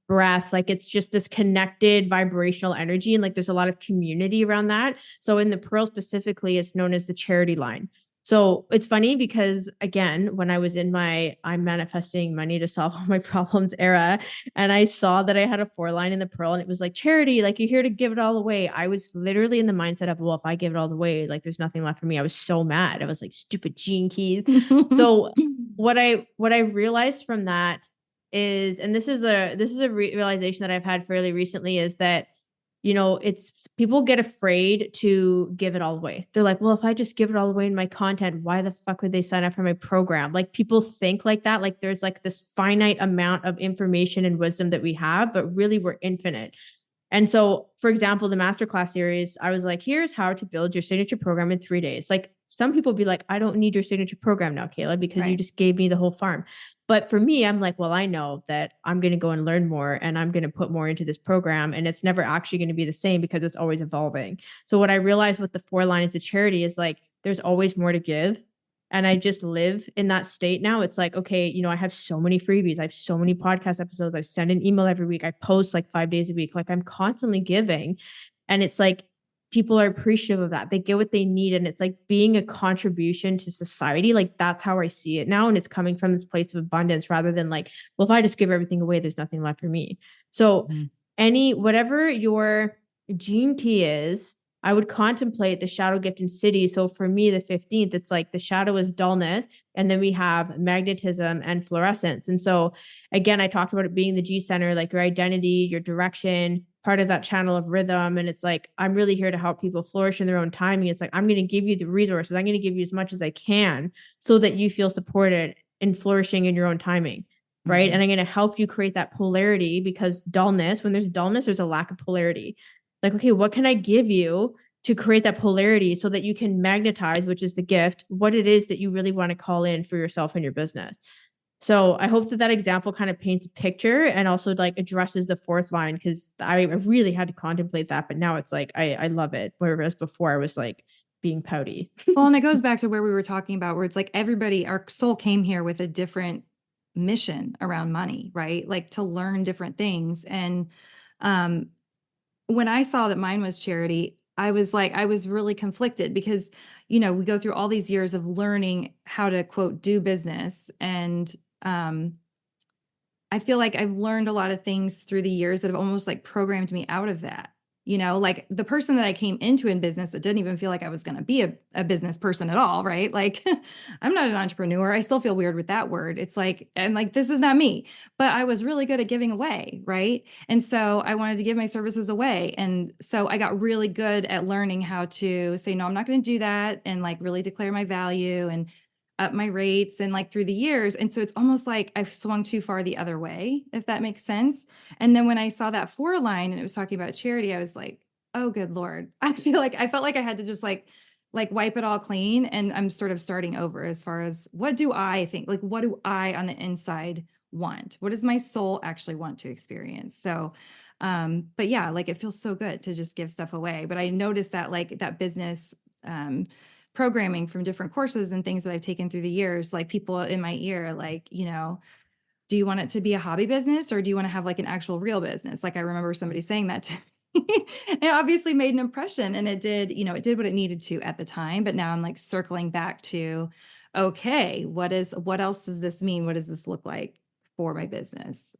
breath. Like, it's just this connected vibrational energy. And like, there's a lot of community around that. So in the pearl specifically, it's known as the charity line. So it's funny because, again, when I was in my I'm manifesting money to solve all my problems era, and I saw that I had a 4 line in the pearl and it was like, charity, like, you're here to give it all away. I was literally in the mindset of, well, if I give it all away, like, there's nothing left for me. I was so mad. I was like, stupid gene keys. So what I realized from that is, and this is a realization that I've had fairly recently, is that, it's people get afraid to give it all away. They're like, well, if I just give it all away in my content, why the fuck would they sign up for my program? Like, people think like that. Like, there's like this finite amount of information and wisdom that we have, but really we're infinite. And so, for example, the masterclass series, I was like, here's how to build your signature program in 3 days. Like, some people be like, I don't need your signature program now, Kehla, because you just gave me the whole farm. But for me, I'm like, well, I know that I'm going to go and learn more, and I'm going to put more into this program, and it's never actually going to be the same because it's always evolving. So what I realized with the 4 lines of charity is like, there's always more to give. And I just live in that state now. It's like, okay, I have so many freebies. I have so many podcast episodes. I send an email every week. I post like 5 days a week. Like, I'm constantly giving. And it's like, people are appreciative of that. They get what they need. And it's like being a contribution to society. Like that's how I see it now. And it's coming from this place of abundance rather than like, well, if I just give everything away, there's nothing left for me. So whatever your gene key is, I would contemplate the shadow gift in city. So for me, the 15th, it's like the shadow is dullness. And then we have magnetism and fluorescence. And so again, I talked about it being the G center, like your identity, your direction, part of that channel of rhythm. And it's like, I'm really here to help people flourish in their own timing. It's like, I'm going to give you the resources. I'm going to give you as much as I can so that you feel supported in flourishing in your own timing. Right. And I'm going to help you create that polarity because dullness, when there's dullness, there's a lack of polarity. Like, okay, what can I give you to create that polarity so that you can magnetize, which is the gift, what it is that you really want to call in for yourself and your business. So I hope that that example kind of paints a picture and also like addresses the fourth line because I really had to contemplate that. But now it's like, I love it. Whereas before I was like being pouty. Well, and it goes back to where we were talking about where it's like everybody, our soul came here with a different mission around money, right? Like to learn different things. And when I saw that mine was charity, I was really conflicted because, we go through all these years of learning how to quote, do business. And I feel like I've learned a lot of things through the years that have almost like programmed me out of that. Like the person that I came into in business that didn't even feel like I was going to be a business person at all, right? Like I'm not an entrepreneur. I still feel weird with that word. It's like, I'm like, this is not me, but I was really good at giving away, right? And so I wanted to give my services away. And so I got really good at learning how to say, no, I'm not going to do that and like really declare my value and up my rates and like through the years. And so it's almost like I've swung too far the other way, if that makes sense. And then when I saw that 4 line and it was talking about charity, I was like, oh, good Lord. I felt like I had to just like wipe it all clean. And I'm sort of starting over as far as what do I think? Like, what do I on the inside want? What does my soul actually want to experience? So, but yeah, like it feels so good to just give stuff away. But I noticed that like that business, programming from different courses and things that I've taken through the years, like people in my ear, like, do you want it to be a hobby business or do you want to have like an actual real business? Like I remember somebody saying that to me. It obviously made an impression and it did what it needed to at the time. But now I'm like circling back to, okay, what else does this mean? What does this look like for my business?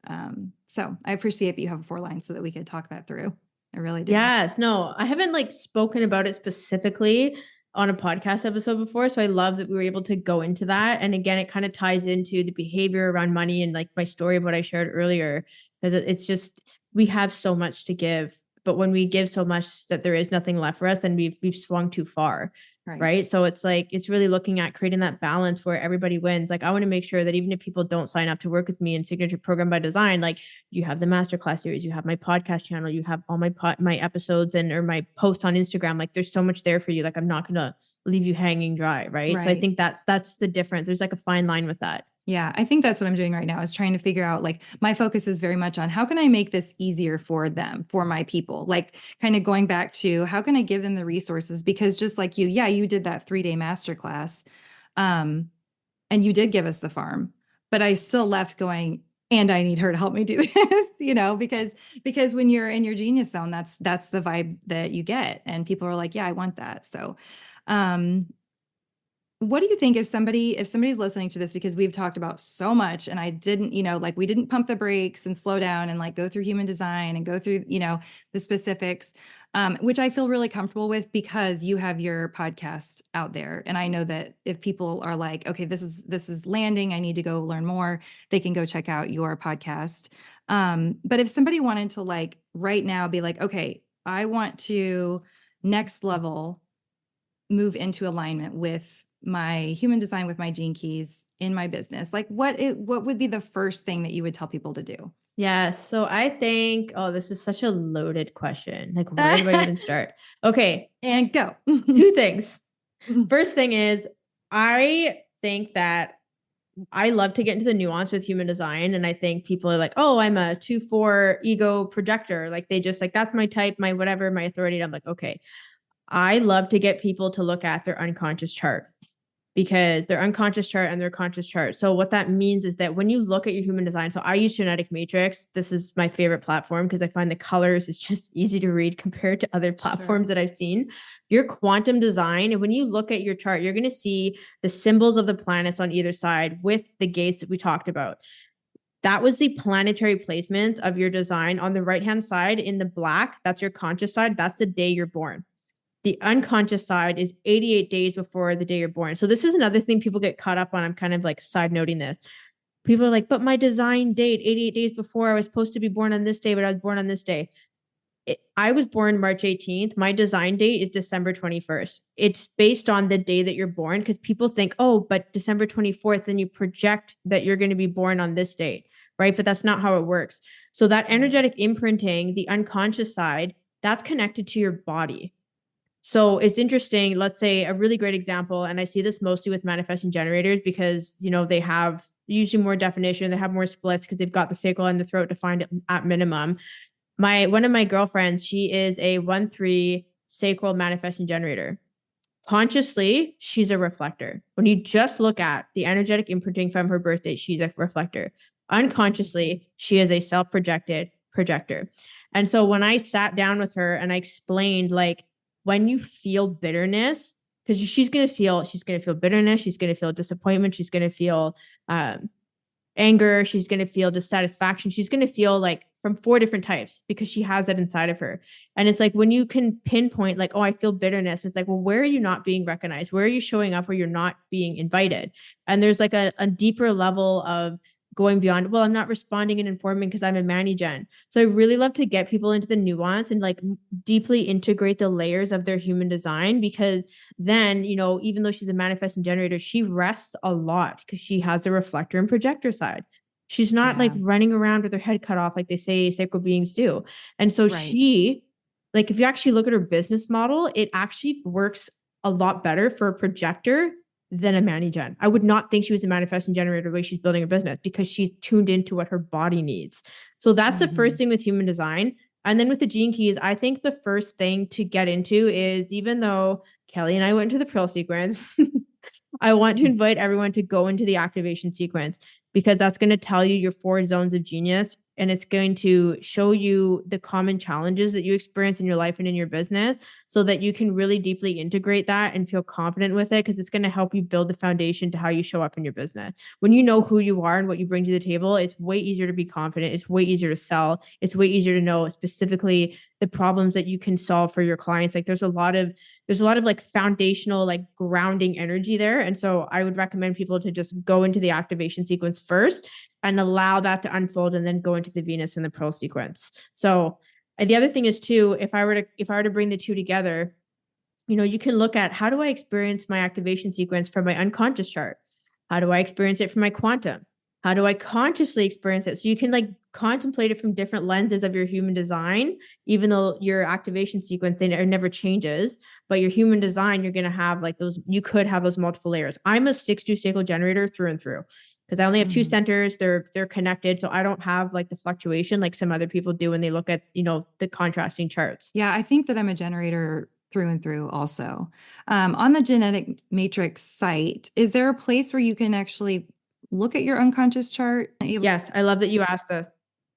So I appreciate that you have a 4 line so that we could talk that through. I really do. Yes. No, I haven't like spoken about it specifically on a podcast episode before. So I love that we were able to go into that. And again, it kind of ties into the behavior around money and like my story of what I shared earlier, because it's just, we have so much to give, but when we give so much that there is nothing left for us, then we've swung too far. Right. So it's like, it's really looking at creating that balance where everybody wins. Like, I want to make sure that even if people don't sign up to work with me in Signature Program by Design, like you have the masterclass series, you have my podcast channel, you have all my episodes or my posts on Instagram. Like there's so much there for you. Like I'm not going to leave you hanging dry. Right. So I think that's the difference. There's like a fine line with that. Yeah, I think that's what I'm doing right now is trying to figure out like my focus is very much on how can I make this easier for them, for my people, like kind of going back to how can I give them the resources? Because just like you, yeah, you did that 3-day masterclass, and you did give us the farm, but I still left going, and I need her to help me do this, because when you're in your genius zone, that's the vibe that you get, and people are like, yeah, I want that. So, what do you think if somebody's listening to this, because we've talked about so much and I didn't, like we didn't pump the brakes and slow down and like go through human design and go through, the specifics, which I feel really comfortable with because you have your podcast out there. And I know that if people are like, okay, this is landing, I need to go learn more, they can go check out your podcast. But if somebody wanted to like right now be like, okay, I want to next level move into alignment with my human design, with my gene keys in my business, like what would be the first thing that you would tell people to do? Yeah. So I think, this is such a loaded question. Like, where do I even start? Okay. And go. 2 things. First thing is, I think that I love to get into the nuance with human design. And I think people are like, oh, I'm a 2-4 ego projector. Like they just like, that's my type, my whatever, my authority. And I'm like, okay. I love to get people to look at their unconscious chart. because their unconscious chart and their conscious chart. So what that means is that when you look at your human design, so I use Genetic Matrix. This is my favorite platform because I find the colors is just easy to read compared to other platforms that I've seen. Your quantum design, and when you look at your chart, you're going to see the symbols of the planets on either side with the gates that we talked about. That was the planetary placements of your design. On the right-hand side in the black, that's your conscious side. That's the day you're born. The unconscious side is 88 days before the day you're born. So this is another thing people get caught up on. I'm kind of like side noting this. People are like, but my design date, 88 days before, I was supposed to be born on this day, but I was born on this day. I was born March 18th. My design date is December 21st. It's based on the day that you're born because people think, oh, but December 24th, then you project that you're going to be born on this date, right? But that's not how it works. So that energetic imprinting, the unconscious side, that's connected to your body. So it's interesting. Let's say a really great example, and I see this mostly with manifesting generators because, they have usually more definition, they have more splits because they've got the sacral and the throat defined at minimum. One of my girlfriends, she is a 1-3 sacral manifesting generator. Consciously, she's a reflector. When you just look at the energetic imprinting from her birthday, she's a reflector. Unconsciously, she is a self-projected projector. And so when I sat down with her and I explained, like, when you feel bitterness, because she's going to feel bitterness, she's going to feel disappointment, she's going to feel anger, she's going to feel dissatisfaction, she's going to feel like from 4 different types because she has that inside of her. And it's like when you can pinpoint like, oh, I feel bitterness, it's like, well, where are you not being recognized? Where are you showing up where you're not being invited? And there's like a deeper level of going beyond, well, I'm not responding and informing because I'm a Manny-gen. So I really love to get people into the nuance and like deeply integrate the layers of their human design, because then, even though she's a manifesting generator, she rests a lot because she has the reflector and projector side. She's not like running around with her head cut off like they say sacral beings do. And so she, like, if you actually look at her business model, it actually works a lot better for a projector than a Manny-gen. I would not think she was a manifesting generator the way she's building a business because she's tuned into what her body needs. So that's the first thing with human design. And then with the gene keys, I think the first thing to get into is, even though Kelly and I went to the Pearl sequence, I want to invite everyone to go into the activation sequence because that's going to tell you your 4 zones of genius. And it's going to show you the common challenges that you experience in your life and in your business so that you can really deeply integrate that and feel confident with it, because it's going to help you build the foundation to how you show up in your business. When you know who you are and what you bring to the table, it's way easier to be confident. It's way easier to sell. It's way easier to know specifically the problems that you can solve for your clients. Like there's a lot of like foundational, like grounding energy there. And so I would recommend people to just go into the activation sequence first and allow that to unfold and then go into the Venus and the Pearl sequence. So, and the other thing is too, if I were to bring the two together, you can look at, how do I experience my activation sequence from my unconscious chart? How do I experience it from my quantum? How do I consciously experience it? So you can like contemplate it from different lenses of your human design, even though your activation sequence never changes, but your human design, you're going to have like those, you could have those multiple layers. I'm a 6-2 sacral generator through and through because I only have 2 centers. They're connected. So I don't have like the fluctuation like some other people do when they look at, the contrasting charts. Yeah, I think that I'm a generator through and through also. On the Genetic Matrix site, is there a place where you can actually look at your unconscious chart? Yes, I love that you asked this.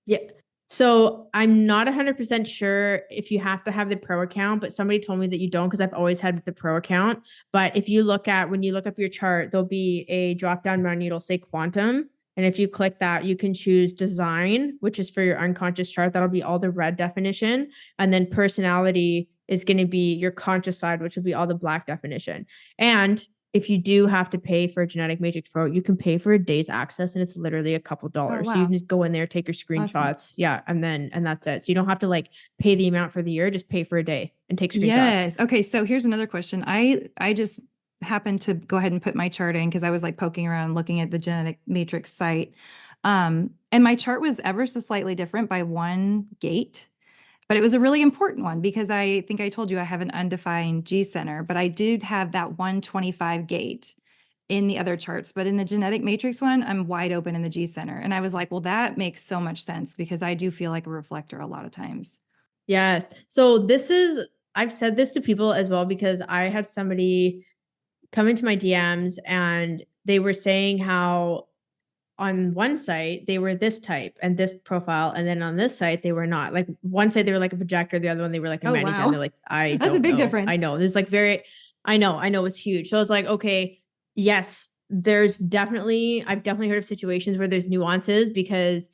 Yeah. So I'm not 100% sure if you have to have the pro account, but somebody told me that you don't because I've always had the pro account. But if you when you look up your chart, there'll be a drop-down menu. It'll say quantum. And if you click that, you can choose design, which is for your unconscious chart. That'll be all the red definition. And then personality is going to be your conscious side, which will be all the black definition. And if you do have to pay for a Genetic Matrix Pro, you can pay for a day's access and it's literally a couple dollars. Oh, wow. So you can just go in there, take your screenshots. Awesome. Yeah. And that's it. So you don't have to like pay the amount for the year, just pay for a day and take screenshots. Yes. Okay. So here's another question. I just happened to go ahead and put my chart in because I was like poking around looking at the Genetic Matrix site. And my chart was ever so slightly different by 1 gate. But it was a really important one because I think I told you I have an undefined G center, but I did have that 125 gate in the other charts. But in the Genetic Matrix one, I'm wide open in the G center. And I was like, well, that makes so much sense because I do feel like a reflector a lot of times. Yes. So I've said this to people as well because I had somebody come into my DMs and they were saying how on one site they were this type and this profile, and then on this site they were not. Like one site they were like a projector, the other one they were like a Oh, manager, and wow. they're like, I That's a don't big know. I difference. know. There's like I know it's huge. So I was like, okay, yes, I've definitely heard of situations where there's nuances because,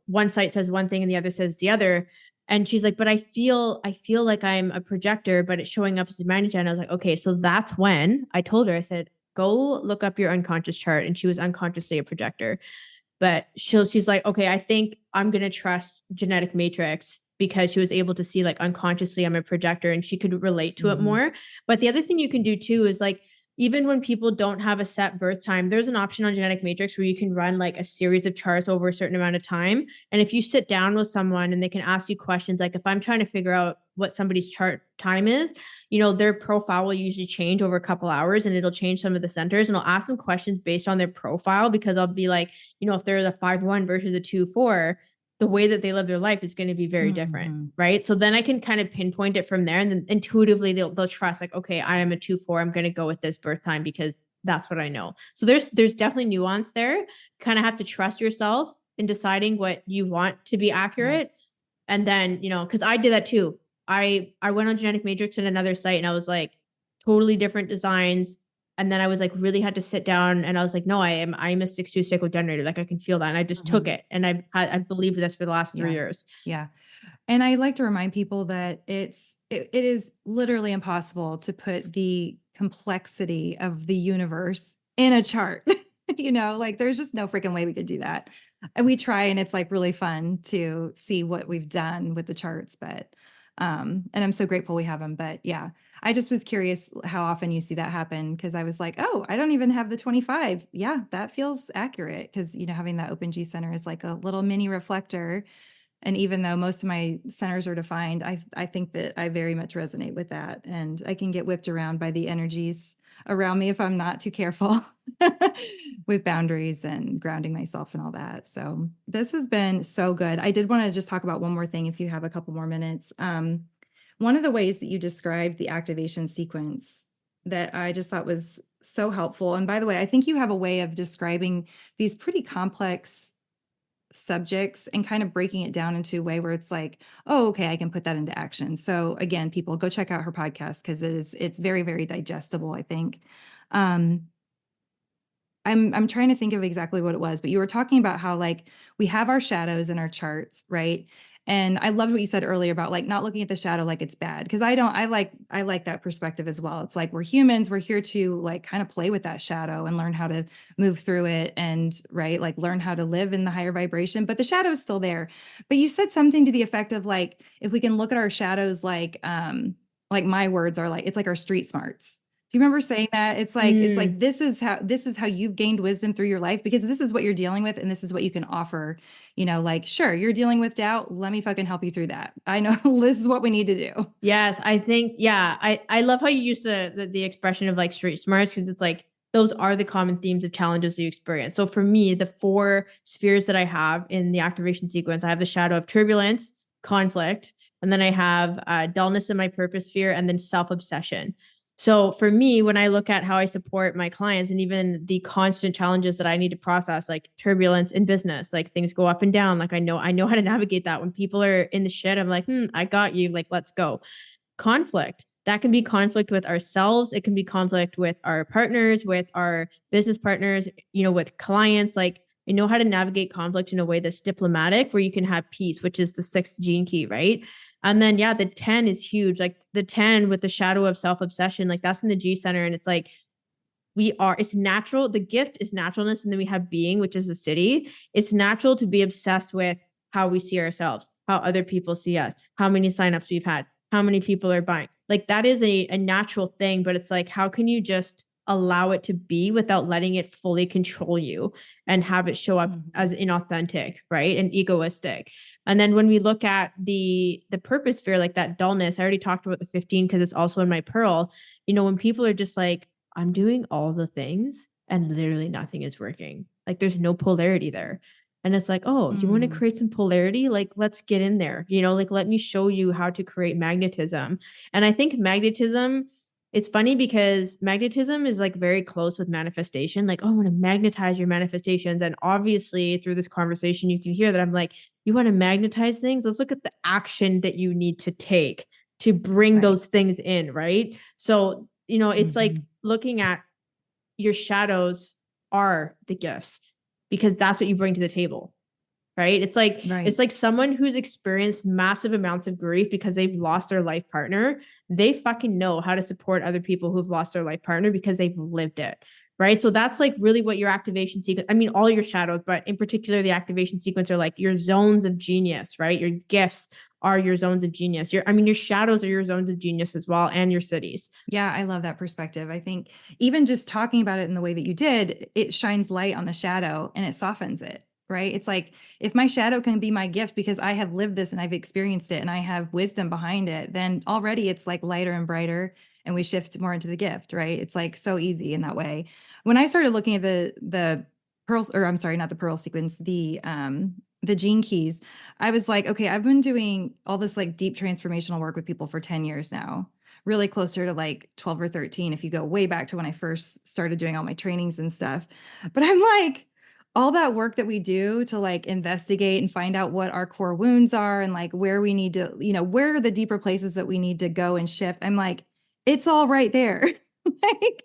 one site says one thing and the other says the other. And she's like, but I feel like I'm a projector, but it's showing up as a manager. And I was like, okay, so that's when I told her, I said, go look up your unconscious chart. And she was unconsciously a projector. But she's like, okay, I think I'm going to trust genetic matrix because she was able to see like unconsciously I'm a projector and she could relate to it more. But the other thing you can do too is like, even when people don't have a set birth time, there's an option on genetic matrix where you can run like a series of charts over a certain amount of time. And if you sit down with someone and they can ask you questions, like if I'm trying to figure out what somebody's chart time is, their profile will usually change over a couple hours and it'll change some of the centers. And I'll ask them questions based on their profile because I'll be like, if they're the 5-1 versus a 2-4, the way that they live their life is going to be very different. Right. So then I can kind of pinpoint it from there. And then intuitively they'll trust like, okay, I am a 2-4. I'm going to go with this birth time because that's what I know. So there's definitely nuance there. Kind of have to trust yourself in deciding what you want to be accurate. Yeah. And then, cause I did that too. I went on genetic matrix in another site and I was like totally different designs. And then I was like, really had to sit down and I was like, no, I'm a 6-2 sacral generator. Like I can feel that. And I just took it. And I believed this for the last 3 years. Yeah. And I like to remind people that it is literally impossible to put the complexity of the universe in a chart. Like there's just no freaking way we could do that. And we try and it's like really fun to see what we've done with the charts, but and I'm so grateful we have them. But yeah, I just was curious how often you see that happen because I was like, oh, I don't even have the 25. Yeah, that feels accurate because having that open G center is like a little mini reflector. And even though most of my centers are defined, I think that I very much resonate with that. And I can get whipped around by the energies around me if I'm not too careful with boundaries and grounding myself and all that. So this has been so good. I did want to just talk about one more thing if you have a couple more minutes. One of the ways that you described the activation sequence that I just thought was so helpful. And by the way, I think you have a way of describing these pretty complex subjects and kind of breaking it down into a way where it's like, oh, okay, I can put that into action. So again, people go check out her podcast because it's very, very digestible, I think. I'm trying to think of exactly what it was, but you were talking about how like we have our shadows in our charts, right? And I loved what you said earlier about like not looking at the shadow like it's bad. Cause I like that perspective as well. It's like we're humans, we're here to like kind of play with that shadow and learn how to move through it and right, like learn how to live in the higher vibration. But the shadow is still there. But you said something to the effect of like, if we can look at our shadows like my words are like, it's like our street smarts. Do you remember saying that? It's like this is how you've gained wisdom through your life because this is what you're dealing with and this is what you can offer. Like sure, you're dealing with doubt. Let me fucking help you through that. I know this is what we need to do. Yes, I think I love how you use the expression of like street smarts because it's like those are the common themes of challenges you experience. So for me, the 4 spheres that I have in the activation sequence, I have the shadow of turbulence, conflict, and then I have dullness in my purpose sphere, and then self-obsession. So for me, when I look at how I support my clients and even the constant challenges that I need to process, like turbulence in business, like things go up and down. Like I know how to navigate that. When people are in the shit, I'm like, I got you. Like, let's go. Conflict. That can be conflict with ourselves. It can be conflict with our partners, with our business partners, with clients. Like I know how to navigate conflict in a way that's diplomatic, where you can have peace, which is the 6th gene key, right? And then, the 10 is huge. Like the 10 with the shadow of self-obsession, like that's in the G center. And it's like, it's natural. The gift is naturalness. And then we have being, which is the city. It's natural to be obsessed with how we see ourselves, how other people see us, how many signups we've had, how many people are buying. Like that is a natural thing, but it's like, how can you just allow it to be without letting it fully control you and have it show up as inauthentic, right? And egoistic. And then when we look at the purpose sphere, like that dullness, I already talked about the 15 because it's also in my pearl. When people are just like, I'm doing all the things and literally nothing is working. Like there's no polarity there. And it's like, oh, you want to create some polarity? Like, let's get in there, like, let me show you how to create magnetism. And I think magnetism It's funny because magnetism is like very close with manifestation. Like, oh, I want to magnetize your manifestations. And obviously, through this conversation, you can hear that I'm like, you want to magnetize things? Let's look at the action that you need to take to bring Right. those things in, right? So, it's like Mhm. looking at your shadows are the gifts because that's what you bring to the table, right? It's Right. like someone who's experienced massive amounts of grief because they've lost their life partner. They fucking know how to support other people who've lost their life partner because they've lived it, right? So that's like really what your activation sequence, I mean, all your shadows, but in particular, the activation sequence are like your zones of genius, right? Your gifts are your zones of genius. Your shadows are your zones of genius as well, and your cities. Yeah, I love that perspective. I think even just talking about it in the way that you did, it shines light on the shadow and it softens it, right? It's like if my shadow can be my gift because I have lived this and I've experienced it and I have wisdom behind it, then already it's like lighter and brighter and we shift more into the gift, right? It's like so easy in that way. When I started looking at the pearls, or I'm sorry, not the pearl sequence, the gene keys, I was like, okay, I've been doing all this like deep transformational work with people for 10 years now, really closer to like 12 or 13 if you go way back to when I first started doing all my trainings and stuff. But I'm like, all that work that we do to like investigate and find out what our core wounds are and like where we need to, where are the deeper places that we need to go and shift. I'm like, it's all right there. Like,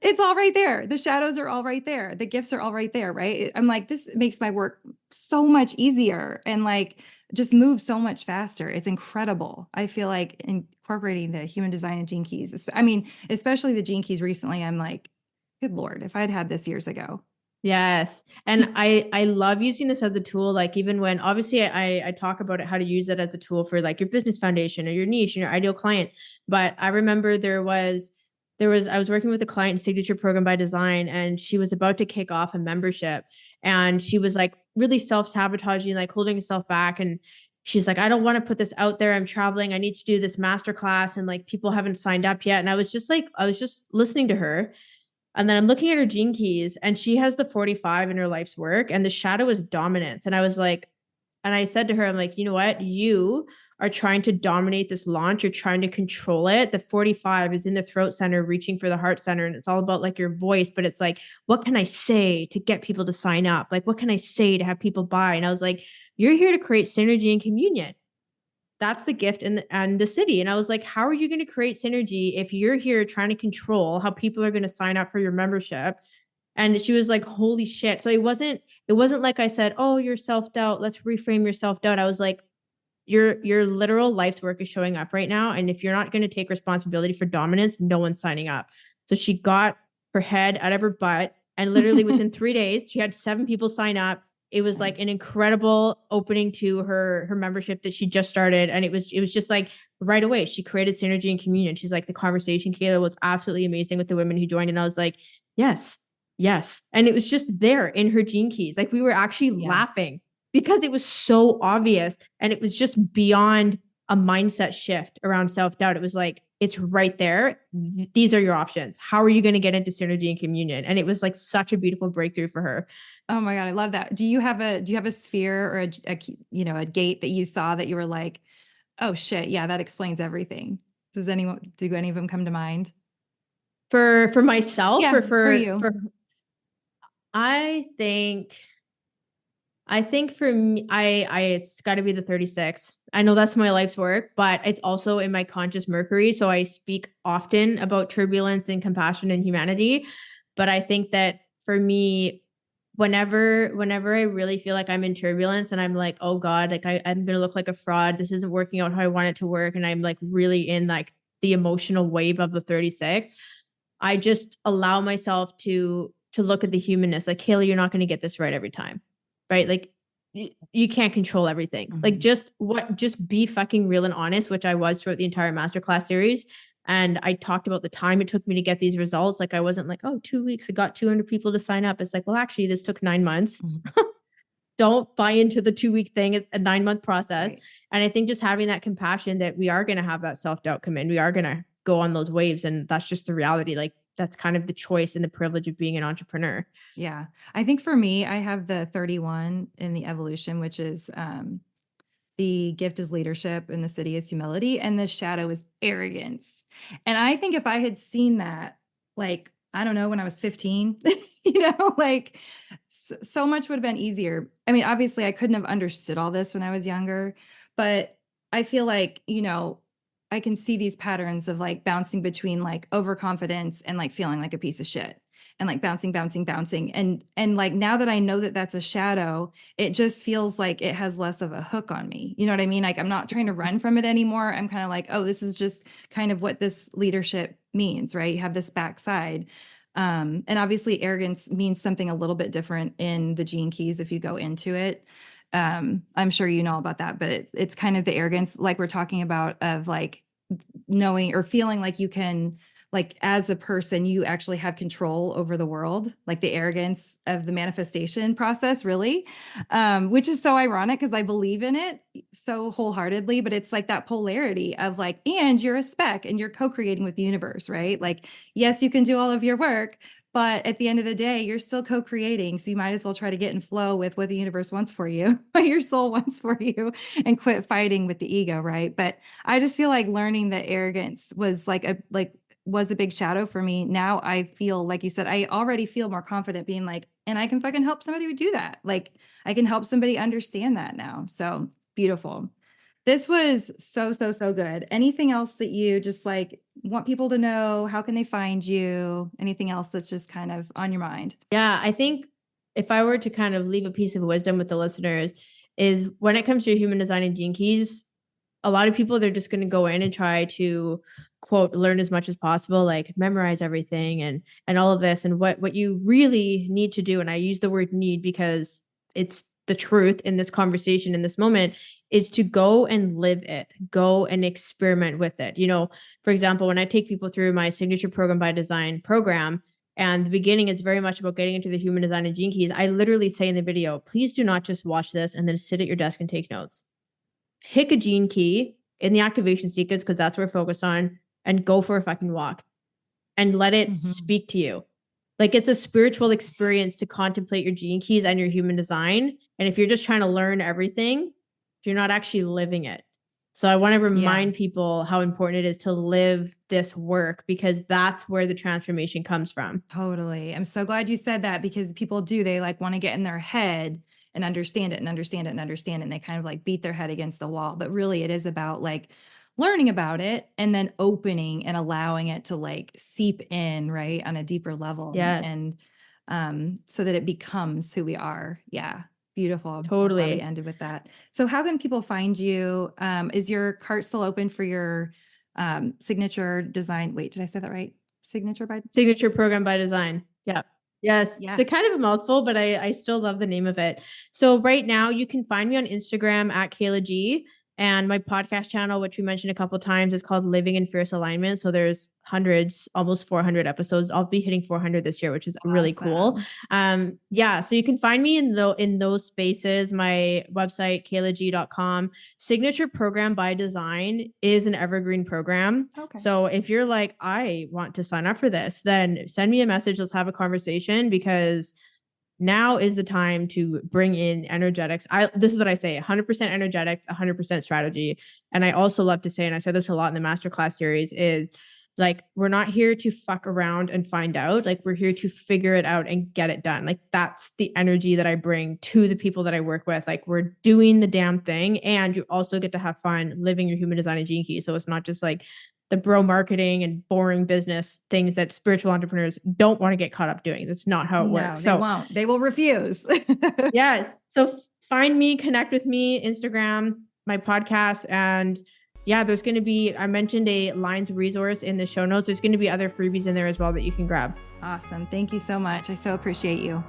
it's all right there. The shadows are all right there. The gifts are all right there. Right. I'm like, this makes my work so much easier and like just moves so much faster. It's incredible. I feel like incorporating the human design and gene keys, I mean, especially the gene keys recently, I'm like, good Lord, if I'd had this years ago. Yes. And I love using this as a tool. Like even when obviously I talk about it, how to use it as a tool for like your business foundation or your niche and your ideal client. But I remember I was working with a client in Signature Program by Design, and she was about to kick off a membership, and she was like really self-sabotaging, like holding herself back. And she's like, I don't want to put this out there. I'm traveling. I need to do this masterclass, and like people haven't signed up yet. And I was just listening to her, and then I'm looking at her gene keys, and she has the 45 in her life's work, and the shadow is dominance. And I was like, and I said to her, I'm like, you know what? You are trying to dominate this launch. You're trying to control it. The 45 is in the throat center, reaching for the heart center. And it's all about like your voice, but it's like, what can I say to get people to sign up? Like, what can I say to have people buy? And I was like, you're here to create synergy and communion. That's the gift and the city. And I was like, how are you going to create synergy if you're here trying to control how people are going to sign up for your membership? And she was like, holy shit. So it wasn't like I said, oh, your self-doubt, let's reframe your self-doubt. I was like, your literal life's work is showing up right now. And if you're not going to take responsibility for dominance, no one's signing up. So she got her head out of her butt. And literally within 3 days, she had 7 people sign up. It was like Nice. an incredible opening to her membership that she just started. And it was just like right away, she created synergy and communion. She's like, the conversation, Kehla, was absolutely amazing with the women who joined. And I was like, yes, yes. And it was just there in her gene keys. Like we were actually Yeah. laughing because it was so obvious, and it was just beyond a mindset shift around self-doubt. It was like, it's right there. These are your options. How are you going to get into synergy and communion? And it was like such a beautiful breakthrough for her. Oh my God, I love that. Do you have a sphere or a gate that you saw that you were like, oh shit, yeah, that explains everything. Do any of them come to mind? For myself, Yeah, or for for you. I think for me, it's got to be the 36. I know that's my life's work, but it's also in my conscious Mercury. So I speak often about turbulence and compassion and humanity. But I think that for me, whenever I really feel like I'm in turbulence and I'm like, oh God, like I'm gonna look like a fraud. This isn't working out how I want it to work. And I'm like really in like the emotional wave of the 36. I just allow myself to look at the humanness. Like, Kayla, you're not going to get this right every time, right? Like you can't control everything. Like Mhm. just be fucking real and honest, which I was throughout the entire masterclass series. And I talked about the time it took me to get these results. Like I wasn't like, oh, 2 weeks, I got 200 people to sign up. It's like, well, actually, this took 9 months. Mhm. Don't buy into the 2 week thing. It's a 9 month process. Right. And I think just having that compassion that we are going to have that self-doubt come in. We are going to go on those waves. And that's just the reality. Like that's kind of the choice and the privilege of being an entrepreneur. Yeah. I think for me, I have the 31 in the evolution, which is the gift is leadership and the city is humility and the shadow is arrogance. And I think if I had seen that, like, I don't know, when I was 15, like so much would have been easier. I mean, obviously I couldn't have understood all this when I was younger, but I feel like, I can see these patterns of like bouncing between like overconfidence and like feeling like a piece of shit and like bouncing, bouncing, bouncing. And like now that I know that that's a shadow, it just feels like it has less of a hook on me. You know what I mean? Like I'm not trying to run from it anymore. I'm kind of like, oh, this is just kind of what this leadership means, right? You have this backside. And obviously arrogance means something a little bit different in the gene keys if you go into it. I'm sure you know about that, but it's kind of the arrogance like we're talking about of like knowing or feeling like you can, like as a person, you actually have control over the world, like the arrogance of the manifestation process, really, which is so ironic because I believe in it so wholeheartedly, but it's like that polarity of like, and you're a speck and you're co-creating with the universe, right? Like, yes, you can do all of your work, but at the end of the day, you're still co-creating. So you might as well try to get in flow with what the universe wants for you, what your soul wants for you, and quit fighting with the ego, right? But I just feel like learning that arrogance was was a big shadow for me. Now I feel, like you said, I already feel more confident being like, and I can fucking help somebody do that. Like I can help somebody understand that now. So beautiful. This was so, so, so good. Anything else that you just like want people to know? How can they find you? Anything else that's just kind of on your mind? Yeah, I think if I were to kind of leave a piece of wisdom with the listeners is when it comes to human design and gene keys, a lot of people, they're just going to go in and try to quote, learn as much as possible, like memorize everything and all of this. And what you really need to do, and I use the word need because it's the truth in this conversation in this moment, is to go and live it, go and experiment with it. For example, when I take people through my signature program by design program, and the beginning is very much about getting into the human design and gene keys, I literally say in the video, please do not just watch this and then sit at your desk and take notes. Pick a gene key in the activation sequence, because that's what we're focused on, and go for a fucking walk and let it speak to you. Like it's a spiritual experience to contemplate your gene keys and your human design. And if you're just trying to learn everything, you're not actually living it. So I want to remind people how important it is to live this work, because that's where the transformation comes from. Totally. I'm so glad you said that, because people they like want to get in their head and understand it and understand it and understand it. And they kind of like beat their head against the wall. But really it is about like learning about it and then opening and allowing it to like seep in, right, on a deeper level. Yes. And so that it becomes who we are. Yeah. Beautiful. I'm Totally. so glad we ended with that. So how can people find you? Is your cart still open for your signature design? Wait, did I say that right? Signature program by design. Yeah. Yes. Yeah. It's a kind of a mouthful, but I still love the name of it. So right now you can find me on Instagram at Kehla G. And my podcast channel, which we mentioned a couple of times, is called Living in Fierce Alignment. So there's hundreds, almost 400 episodes. I'll be hitting 400 this year, which is really cool. Yeah. So you can find me in those spaces. My website, KehlaG.com. Signature program by design is an evergreen program. Okay. So if you're like, I want to sign up for this, then send me a message. Let's have a conversation, because now is the time to bring in energetics. This is what I say, 100% energetics, 100% strategy. And I also love to say, and I said this a lot in the masterclass series, is like, we're not here to fuck around and find out. Like, we're here to figure it out and get it done. Like, that's the energy that I bring to the people that I work with. Like, we're doing the damn thing. And you also get to have fun living your human design and gene key. So it's not just like the bro marketing and boring business things that spiritual entrepreneurs don't want to get caught up doing. That's not how it works. They won't. They will refuse. Yes. So find me, connect with me, Instagram, my podcast. And yeah, there's going to be, I mentioned a Lines resource in the show notes. There's going to be other freebies in there as well that you can grab. Awesome. Thank you so much. I so appreciate you.